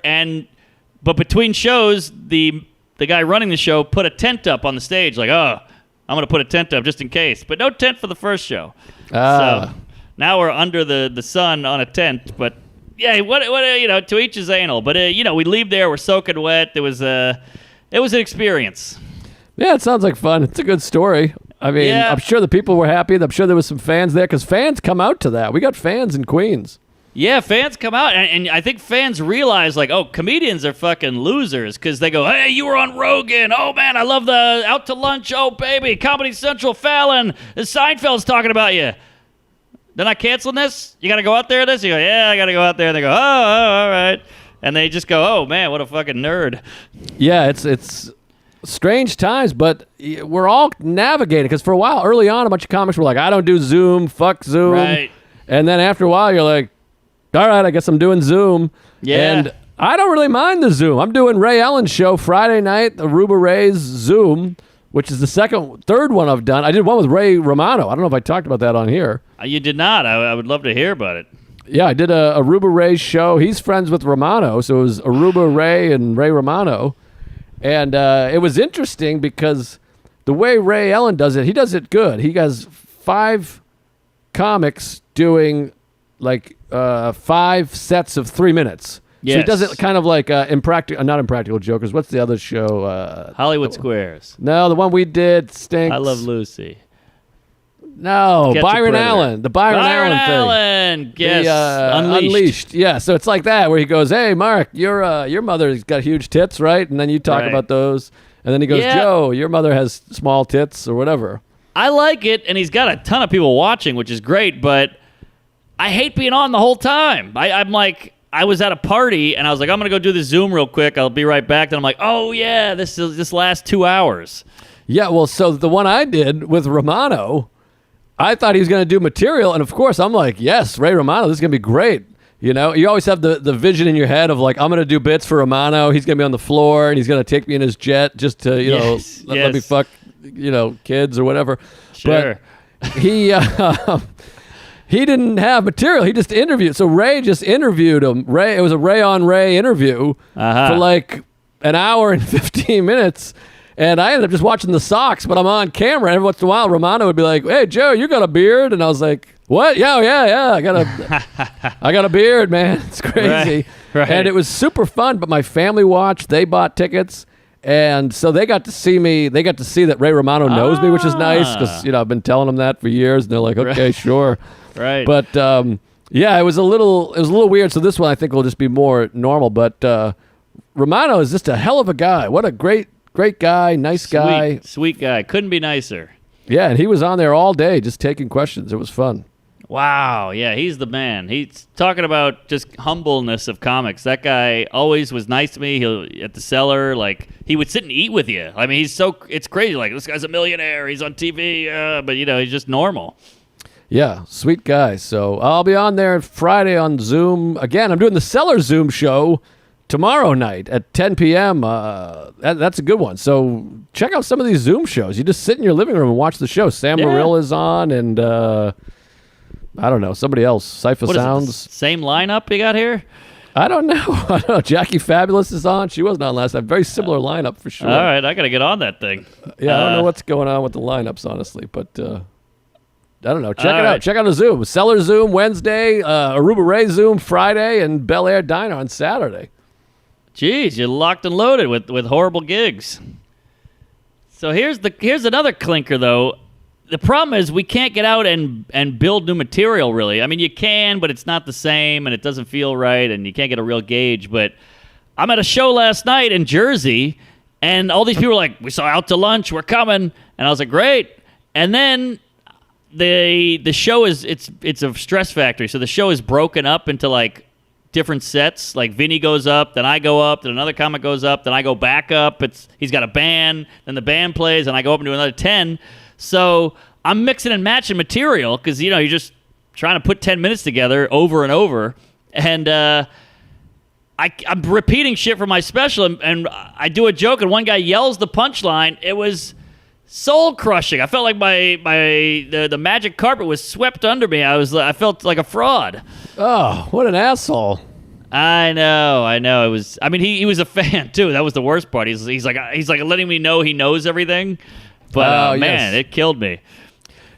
but between shows, the guy running the show put a tent up on the stage, like, oh, I'm going to put a tent up just in case. But no tent for the first show. So now we're under the sun on a tent, but yeah, what to each his anal. But we leave there, we're soaking wet. It was an experience. Yeah, it sounds like fun. It's a good story. I mean, yeah. I'm sure the people were happy. I'm sure there was some fans there, because fans come out to that. We got fans in Queens. Yeah, fans come out, and I think fans realize, like, oh, comedians are fucking losers, because they go, hey, you were on Rogan. Oh, man, I love the Out to Lunch. Oh, baby, Comedy Central, Fallon. Seinfeld's talking about you. They're not canceling this? You got to go out there this? You go, yeah, I got to go out there. And they go, oh, all right. And they just go, oh, man, what a fucking nerd. Yeah, it's strange times, but we're all navigating because for a while, early on, a bunch of comics were like, I don't do Zoom, fuck Zoom. Right. And then after a while, you're like, all right, I guess I'm doing Zoom. Yeah. And I don't really mind the Zoom. I'm doing Ray Allen's show Friday night, the Aruba Ray's Zoom, which is the third one I've done. I did one with Ray Romano. I don't know if I talked about that on here. You did not. I would love to hear about it. Yeah, I did a Aruba Ray show. He's friends with Romano, so it was Aruba Ray and Ray Romano. And it was interesting because the way Ray Allen does it, he does it good. He has 5 comics doing like 5 sets of 3 minutes. Yes. So he does it kind of like not Impractical Jokers. What's the other show? Hollywood Squares. No, the one we did stinks. I Love Lucy. No, Catch a Byron Predator. Allen. The Byron Allen thing. Allen. Yes. The, Unleashed. Yeah, so it's like that where he goes, hey, Mark, your mother's got huge tits, right? And then you talk Right. about those. And then he goes, Yeah. Joe, your mother has small tits or whatever. I like it, and he's got a ton of people watching, which is great, but I hate being on the whole time. I'm like, I was at a party, and I was like, I'm going to go do the Zoom real quick. I'll be right back. Then I'm like, oh, yeah, this lasts 2 hours. Yeah, well, so the one I did with Romano, I thought he was going to do material. And, of course, I'm like, yes, Ray Romano, this is going to be great. You know, you always have the vision in your head of like, I'm going to do bits for Romano. He's going to be on the floor, and he's going to take me in his jet just to, let me fuck, kids or whatever. Sure. But he didn't have material. He just interviewed. So Ray just interviewed him. It was a Ray on Ray interview for like an hour and 15 minutes. And I ended up just watching the socks, but I'm on camera. Every once in a while, Romano would be like, hey, Joe, you got a beard? And I was like, what? Yeah. I got a beard, man. It's crazy. Right. And it was super fun, but my family watched. They bought tickets. And so they got to see me. They got to see that Ray Romano knows me, which is nice because, I've been telling them that for years. And they're like, okay, sure. Right. But, it was a little weird. So this one I think will just be more normal. But Romano is just a hell of a guy. What a great guy, nice guy. Sweet guy. Couldn't be nicer. Yeah, and he was on there all day just taking questions. It was fun. Wow. Yeah, he's the man. He's talking about just humbleness of comics. That guy always was nice to me. He'll at the cellar, like he would sit and eat with you. I mean, it's crazy. Like this guy's a millionaire. He's on TV, but he's just normal. Yeah, sweet guy. So I'll be on there Friday on Zoom. Again, I'm doing the Cellar Zoom show tomorrow night at 10 p.m. That's a good one. So check out some of these Zoom shows. You just sit in your living room and watch the show. Sam Morrill is on, and I don't know, somebody else. Cypher Sounds. Same lineup you got here? I don't know. Jackie Fabulous is on. She wasn't on last time. Very similar lineup for sure. All right, I got to get on that thing. Yeah, I don't know what's going on with the lineups, honestly, but I don't know. Check it out. Check out the Zoom. Cellar Zoom Wednesday, Aruba Ray Zoom Friday, and Bel Air Diner on Saturday. Jeez, you're locked and loaded with horrible gigs. So here's another clinker, though. The problem is we can't get out and build new material, really. I mean, you can, but it's not the same, and it doesn't feel right, and you can't get a real gauge. But I'm at a show last night in Jersey, and all these people were like, we saw Out to Lunch, we're coming. And I was like, great. And then the show it's a stress factory. So the show is broken up into, like, different sets. Like Vinny goes up, then I go up, then another comic goes up, then I go back up. He's got a band, then the band plays, and I go up and do another 10. So I'm mixing and matching material because, you're just trying to put 10 minutes together over and over. And I'm repeating shit from my special, and I do a joke, and one guy yells the punchline. It was soul crushing. I felt like the magic carpet was swept under me. I felt like a fraud. Oh, what an asshole. I know. It was. I mean, he was a fan too. That was the worst part. He's like letting me know he knows everything. But man, it killed me.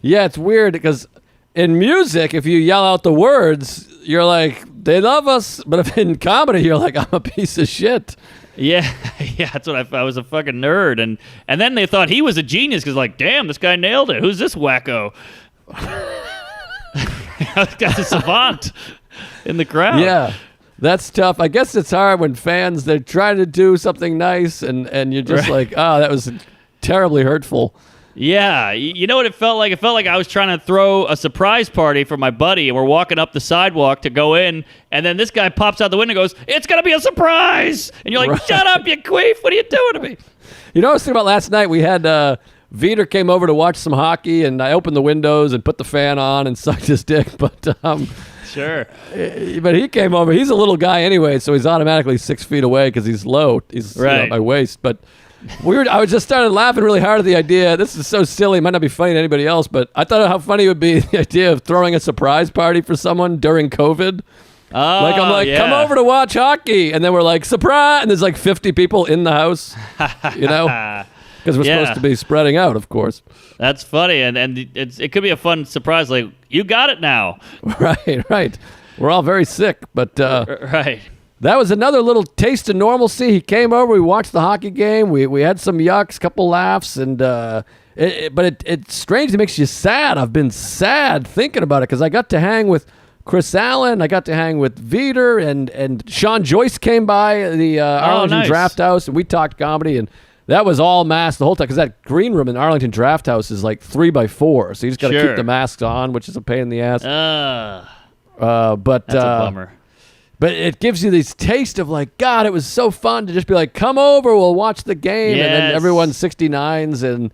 Yeah, it's weird because in music, if you yell out the words, you're like, they love us. But if in comedy, you're like, I'm a piece of shit. Yeah, that's what I was a fucking nerd. And then they thought he was a genius because, like, damn, this guy nailed it. Who's this wacko? This guy's a savant in the crowd. Yeah. That's tough. I guess it's hard when fans, they're trying to do something nice and you're just like, oh, that was terribly hurtful. Yeah, you know what it felt like? It felt like I was trying to throw a surprise party for my buddy, and we're walking up the sidewalk to go in, and then this guy pops out the window and goes, "It's going to be a surprise!" And you're like, Right. "Shut up, you queef! What are you doing to me?" You know what I was thinking about last night? We had Vitor came over to watch some hockey, and I opened the windows and put the fan on and sucked his dick. But Sure. but he came over. He's a little guy anyway, so he's automatically 6 feet away because he's low. He's Right. at my waist. But I was just started laughing really hard at the idea. This is so silly. It might not be funny to anybody else, but I thought how funny it would be the idea of throwing a surprise party for someone during COVID. Like I'm like, yeah. come over to watch hockey, and then we're like, surprise, and there's like 50 people in the house, you know, because we're Yeah. supposed to be spreading out, of course. That's funny, and it could be a fun surprise. Like, you got it now. Right. We're all very sick, but Right. that was another little taste of normalcy. He came over, we watched the hockey game, we had some yucks, couple laughs, and but it's strange. It makes you sad. I've been sad thinking about it because I got to hang with Chris Allen, I got to hang with Vitor, and Sean Joyce came by the Arlington nice. Draft House, and we talked comedy, and that was all masked the whole time because that green room in Arlington Draft House is like 3x4, so you just got to Sure. keep the masks on, which is a pain in the ass. But That's a bummer. But it gives you this taste of like, God, it was so fun to just be like, come over, we'll watch the game, and then Yes. everyone's 69s, and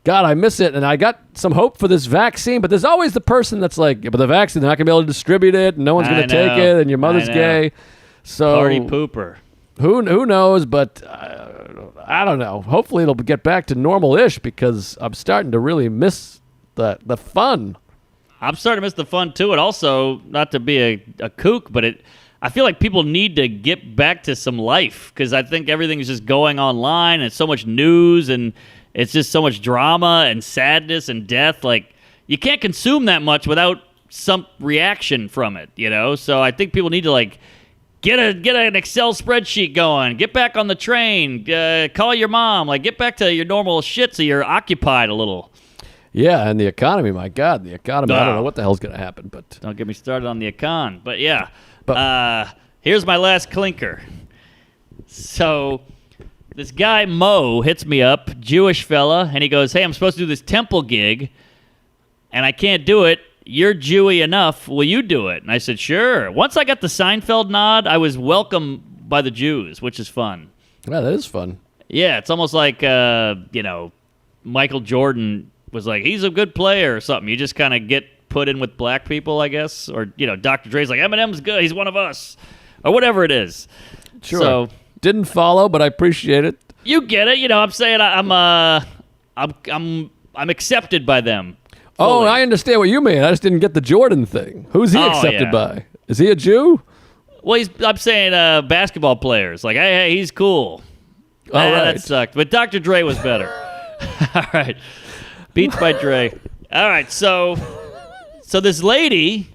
God, I miss it. And I got some hope for this vaccine, but there's always the person that's like, yeah, but the vaccine, they're not gonna be able to distribute it, and no one's gonna I take know. it, and your mother's I know. gay. So Party pooper. who knows? But I don't know. Hopefully it'll get back to normal-ish because I'm starting to really miss the fun. I'm starting to miss the fun too, and also not to be a kook, but I feel like people need to get back to some life because I think everything is just going online and so much news and it's just so much drama and sadness and death. Like, you can't consume that much without some reaction from it, you know? So I think people need to like get an Excel spreadsheet going, get back on the train, call your mom, like get back to your normal shit so you're occupied a little. Yeah, and the economy, my God, the economy. I don't Wow. know what the hell's going to happen, but Don't get me started on the econ. But yeah, But- here's my last clinker. So this guy, Mo, hits me up, Jewish fella, and he goes, "Hey, I'm supposed to do this temple gig, and I can't do it. You're Jewy enough. Will you do it?" And I said, "Sure." Once I got the Seinfeld nod, I was welcomed by the Jews, which is fun. yeah, that is fun. Yeah, it's almost like, Michael Jordan was like, he's a good player or something. You just kind of get put in with black people, I guess. Or, Dr. Dre's like, Eminem's good. He's one of us. Or whatever it is. Sure. So Didn't follow, but I appreciate it. you get it. I'm saying I'm accepted by them. Oh, fully. I understand what you mean. I just didn't get the Jordan thing. Who's he Oh, accepted yeah. by? Is he a Jew? Well, I'm saying basketball players. Like, hey, he's cool. All right. That sucked. But Dr. Dre was better. All right. Beats by Dre. All right. So this lady,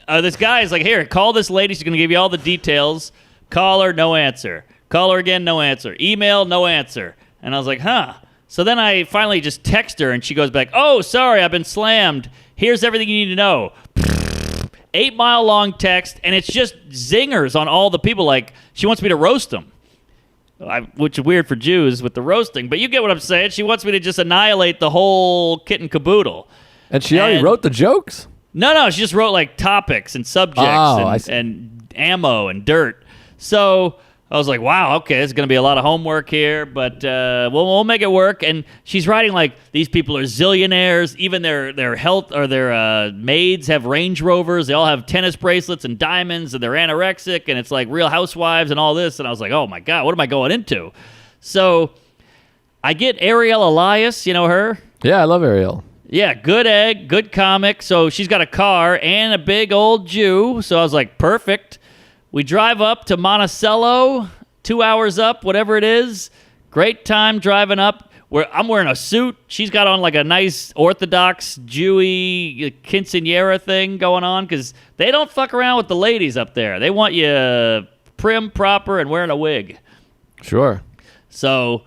this guy is like, here, call this lady. She's going to give you all the details. Call her, no answer. Call her again, no answer. Email, no answer. And I was like, huh. So then I finally just text her, and she goes back, "Oh, sorry, I've been slammed. Here's everything you need to know." 8-mile long text, and it's just zingers on all the people. Like, she wants me to roast them. Which is weird for Jews with the roasting, but you get what I'm saying. She wants me to just annihilate the whole kit and caboodle. And she already And- wrote the jokes? No, she just wrote like topics and subjects Oh, I see. and ammo and dirt. So I was like, wow, okay, there's going to be a lot of homework here, but we'll make it work. And she's writing like, these people are zillionaires. Even their health or their maids have Range Rovers. They all have tennis bracelets and diamonds, and they're anorexic, and it's like Real Housewives and all this. And I was like, oh my God, what am I going into? So I get Ariel Elias, you know her? Yeah, I love Ariel. Yeah, good egg, good comic. So she's got a car and a big old Jew. So I was like, perfect. We drive up to Monticello, 2 hours up, whatever it is. Great time driving up. I'm wearing a suit. She's got on like a nice Orthodox Jewy quinceanera thing going on because they don't fuck around with the ladies up there. They want you prim, proper, and wearing a wig. Sure. So,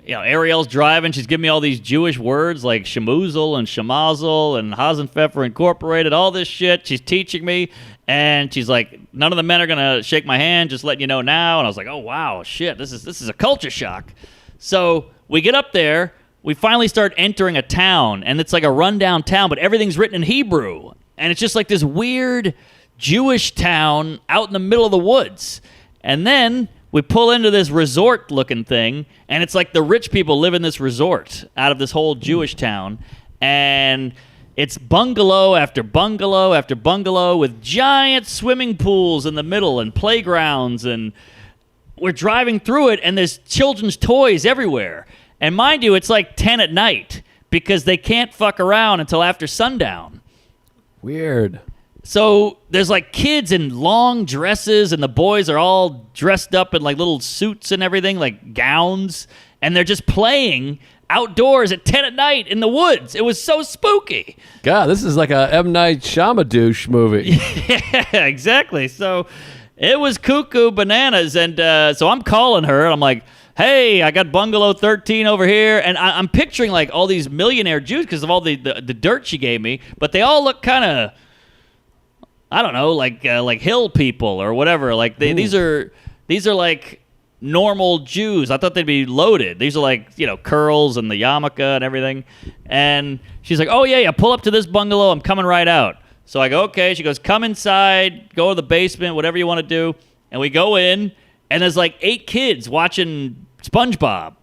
Ariel's driving. She's giving me all these Jewish words like shemuzel and shemazel and Hasenpfeffer Incorporated, all this shit. She's teaching me, and she's like, none of the men are going to shake my hand, just letting you know now. And I was like, oh, wow, shit, this is a culture shock. So we get up there. we finally start entering a town, and it's like a rundown town, but everything's written in Hebrew. And it's just like this weird Jewish town out in the middle of the woods. And then we pull into this resort-looking thing, and it's like the rich people live in this resort out of this whole Jewish town. And it's bungalow after bungalow after bungalow with giant swimming pools in the middle and playgrounds. And we're driving through it, and there's children's toys everywhere. And mind you, it's like 10 at night because they can't fuck around until after sundown. Weird. So there's like kids in long dresses, and the boys are all dressed up in like little suits and everything, like gowns. And they're just playing outdoors at 10 at night in the woods. It was so spooky. God, this is like a M. Night Shyamalan movie. Yeah, exactly. So it was cuckoo bananas. And so I'm calling her, and I'm like, hey, I got bungalow 13 over here. And I'm picturing like all these millionaire Jews because of all the dirt she gave me. But they all look kind of, I don't know, like hill people or whatever. Like these are like normal Jews. I thought they'd be loaded. These are like, curls and the yarmulke and everything. And she's like, oh, yeah, pull up to this bungalow. I'm coming right out. So I go, okay. She goes, come inside, go to the basement, whatever you want to do. And we go in, and there's like 8 kids watching SpongeBob.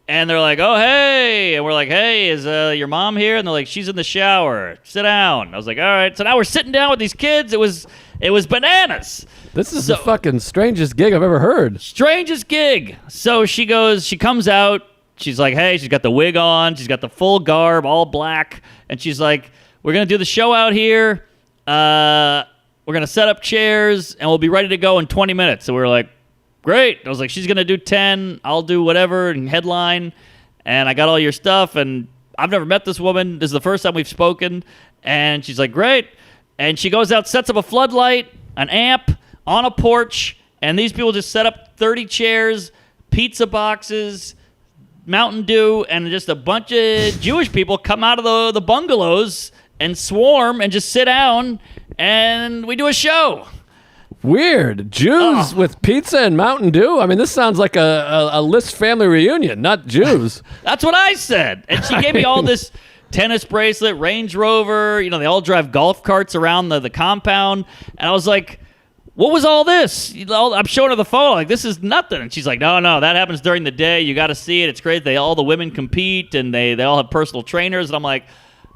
And they're like, oh, hey. And we're like, hey, is your mom here? And they're like, she's in the shower. Sit down. I was like, all right. So now we're sitting down with these kids. It was bananas. This is the fucking strangest gig I've ever heard. Strangest gig. So she comes out. She's like, hey, she's got the wig on. She's got the full garb, all black. And she's like, we're going to do the show out here. We're going to set up chairs, and we'll be ready to go in 20 minutes. So we were like, great. I was like, she's going to do 10. I'll do whatever and headline. And I got all your stuff. And I've never met this woman. This is the first time we've spoken. And she's like, great. And she goes out, sets up a floodlight, an amp, on a porch, and these people just set up 30 chairs, pizza boxes, Mountain Dew, and just a bunch of Jewish people come out of the bungalows and swarm and just sit down, and we do a show. Weird. Jews with pizza and Mountain Dew? I mean, this sounds like a List family reunion, not Jews. That's what I said. And she gave me all this tennis bracelet, Range Rover. They all drive golf carts around the compound. And I was like, what was all this? I'm showing her the photo. Like, this is nothing. And she's like, no, that happens during the day. You got to see it. It's crazy. All the women compete, and they all have personal trainers. And I'm like,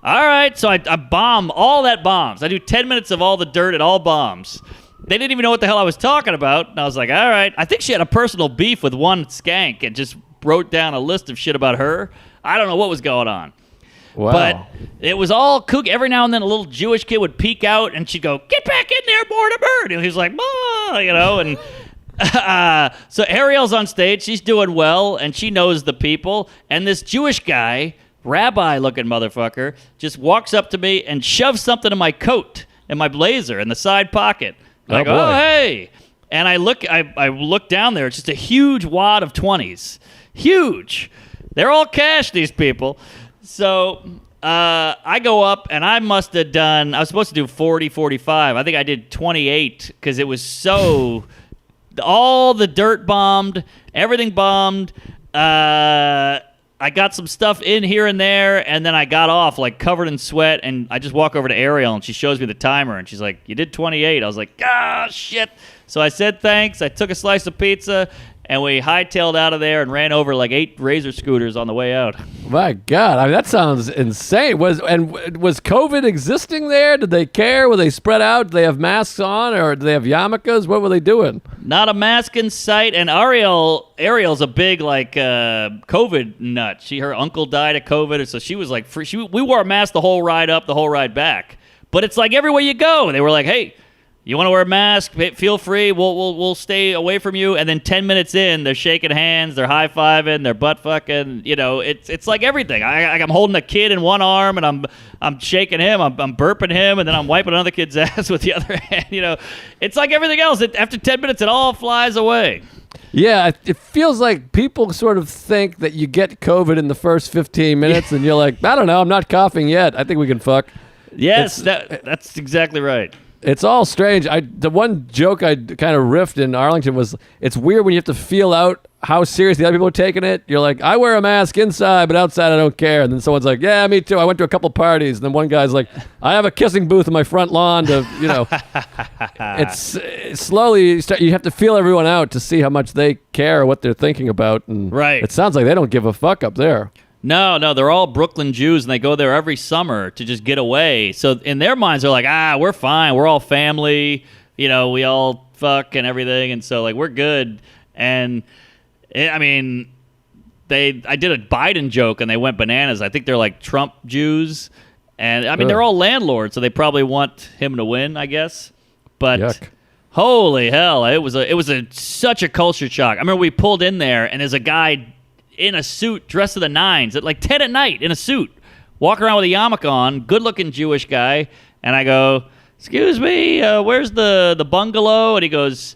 all right. So I bomb all that bombs. I do 10 minutes of all the dirt at all bombs. They didn't even know what the hell I was talking about. And I was like, all right. I think she had a personal beef with one skank and just wrote down a list of shit about her. I don't know what was going on. Wow. But it was all kook. Every now and then a little Jewish kid would peek out, and she'd go, get back in there, Mortimer. And he was like, Ma, and so Ariel's on stage. She's doing well, and she knows the people. And this Jewish guy, rabbi-looking motherfucker, just walks up to me and shoves something in my coat, in my blazer, in the side pocket. I go, oh, hey. And I look down there. It's just a huge wad of 20s. Huge. They're all cash, these people. So I go up, and I must have done, I was supposed to do 40, 45. I think I did 28 because it was so, all the dirt bombed, everything bombed. I got some stuff in here and there, and then I got off like covered in sweat, and I just walk over to Ariel, and she shows me the timer, and she's like, you did 28. I was like, shit. So I said thanks. I took a slice of pizza, and we hightailed out of there and ran over like 8 Razor scooters on the way out. My God, I mean, that sounds insane. Was COVID existing there? Did they care? Were they spread out? Did they have masks on, or did they have yarmulkes? What were they doing? Not a mask in sight. And Ariel's a big like COVID nut. Her uncle died of COVID, so she was like free. We wore a mask the whole ride up, the whole ride back. But it's like everywhere you go, they were like, hey, you want to wear a mask? Feel free. We'll stay away from you. And then 10 minutes in, they're shaking hands, they're high-fiving, they're butt-fucking. It's like everything. I'm holding a kid in one arm, and I'm shaking him, I'm burping him, and then I'm wiping another kid's ass with the other hand. It's like everything else. After 10 minutes, it all flies away. Yeah, it feels like people sort of think that you get COVID in the first 15 minutes, and you're like, I don't know, I'm not coughing yet. I think we can fuck. Yes, that's exactly right. It's all strange. The one joke I kind of riffed in Arlington was, it's weird when you have to feel out how serious the other people are taking it. You're like, I wear a mask inside, but outside I don't care. And then someone's like, yeah, me too. I went to a couple parties. And then one guy's like, I have a kissing booth in my front lawn to, it's slowly, you have to feel everyone out to see how much they care, what they're thinking about. And Right. it sounds like they don't give a fuck up there. No, they're all Brooklyn Jews, and they go there every summer to just get away. So in their minds, they're like, we're fine. We're all family. We all fuck and everything. And so, like, we're good. And, I did a Biden joke, and they went bananas. I think they're like Trump Jews. And, they're all landlords, so they probably want him to win, I guess. But Yuck. holy hell, it was such a culture shock. I remember we pulled in there, and there's a guy in a suit, dressed to the nines, at like 10 at night in a suit, walking around with a yarmulke on, good-looking Jewish guy. And I go, excuse me, where's the bungalow? And he goes,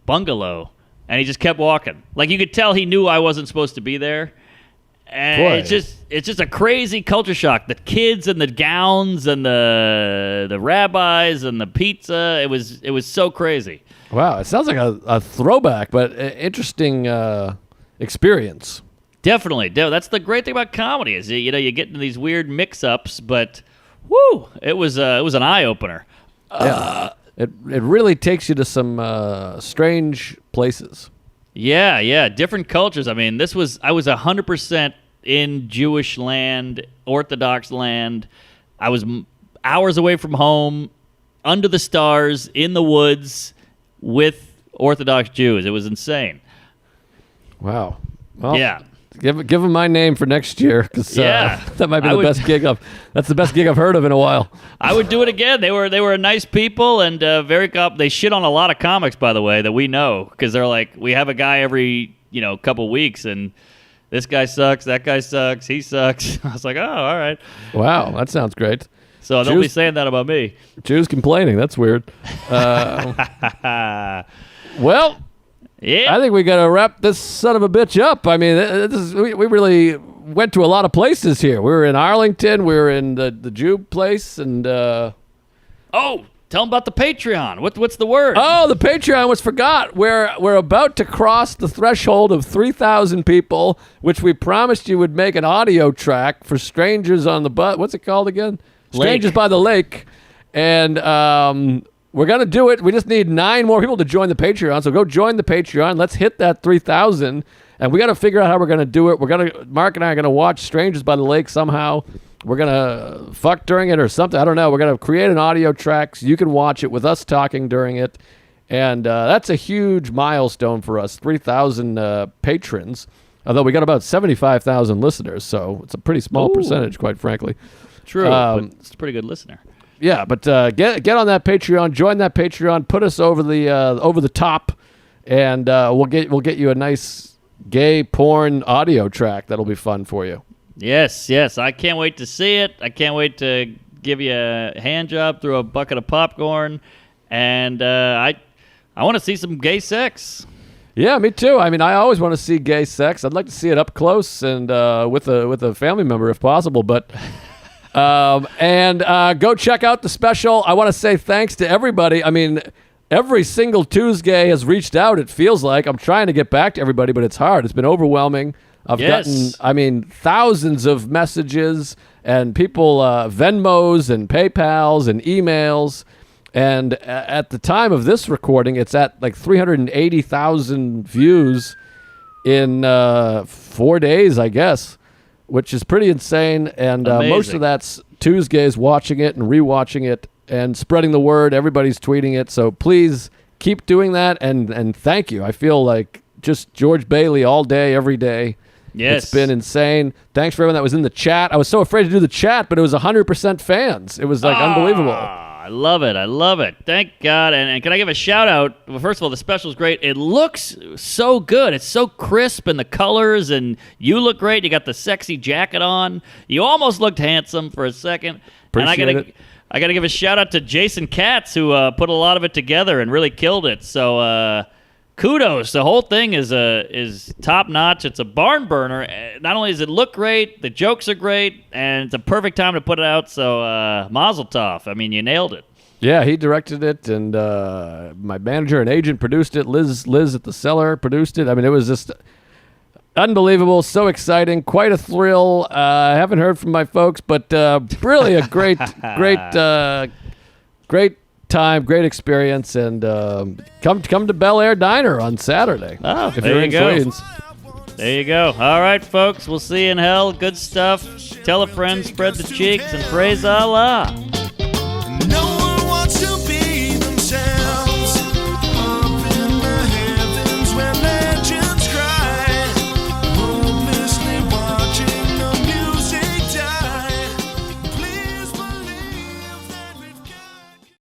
bungalow. And he just kept walking. Like, you could tell he knew I wasn't supposed to be there. And Boy. it's just a crazy culture shock. The kids and the gowns and the rabbis and the pizza. It was so crazy. Wow. It sounds like a throwback, but interesting experience. Definitely. That's the great thing about comedy is, you get into these weird mix-ups, but whoo, it was an eye-opener. Yeah. It really takes you to some strange places. Yeah, different cultures. I was 100% in Jewish land, Orthodox land. I was hours away from home, under the stars, in the woods, with Orthodox Jews. It was insane. Wow. Well, Yeah. Give them my name for next year, because that might be the best gig that's the best gig I've heard of in a while. I would do it again. They were nice people and they shit on a lot of comics, by the way, that we know, because they're like, we have a guy every couple weeks, and this guy sucks, that guy sucks, he sucks. I was like, oh, all right. Wow, that sounds great. So they'll be saying that about me. Jews complaining. That's weird. Well, Yeah. I think we got to wrap this son of a bitch up. We really went to a lot of places here. We were in Arlington. We were in the Jew place, and Oh, tell them about the Patreon. What's the word? oh, the Patreon was forgot. We're about to cross the threshold of 3,000 people, which we promised you would make an audio track for Strangers on the Butt. What's it called again? Strangers by the Lake. And we're going to do it. We just need 9 more people to join the Patreon. So go join the Patreon. Let's hit that 3,000. And we got to figure out how we're going to do it. Mark and I are going to watch Strangers by the Lake somehow. We're going to fuck during it or something. I don't know. We're going to create an audio track so you can watch it with us talking during it. And that's a huge milestone for us, 3,000 patrons. Although we got about 75,000 listeners, so it's a pretty small percentage, quite frankly. True, but it's a pretty good listener. Yeah, but get on that Patreon, join that Patreon, put us over the top, and we'll get you a nice gay porn audio track that'll be fun for you. Yes. I can't wait to see it. I can't wait to give you a hand job through a bucket of popcorn, and I want to see some gay sex. Yeah, me too. I always want to see gay sex. I'd like to see it up close and with a family member if possible, but. Go check out the special. I want to say thanks to everybody. Every single Tuesday has reached out, it feels like. I'm trying to get back to everybody, but it's hard. It's been overwhelming. I've gotten, thousands of messages and people, Venmos and PayPals and emails. And at the time of this recording, it's at like 380,000 views in 4 days, I guess. Which is pretty insane, and most of that's Tuesdays watching it and rewatching it and spreading the word. Everybody's tweeting it, so please keep doing that, and thank you. I feel like just George Bailey all day, every day. Yes. It's been insane. Thanks for everyone that was in the chat. I was so afraid to do the chat, but it was 100% fans. It was unbelievable. I love it. Thank God. And can I give a shout out? Well, first of all, the special's great. It looks so good. It's so crisp, and the colors, and you look great. You got the sexy jacket on. You almost looked handsome for a second. Appreciate it. I got to give a shout out to Jason Katz, who put a lot of it together and really killed it. So kudos. The whole thing is top notch. It's a barn burner. Not only does it look great, the jokes are great, and it's a perfect time to put it out. So mazel tov. You nailed it. Yeah, he directed it, and my manager and agent produced it. Liz at the Cellar produced it. I mean, it was just unbelievable, so exciting, quite a thrill. I haven't heard from my folks, but really a great time, great experience, and come to Bel Air Diner on Saturday. Oh, if there you're you in go. Queens. There you go. All right, folks. We'll see you in hell. Good stuff. Tell a friend, spread the cheeks, and praise Allah.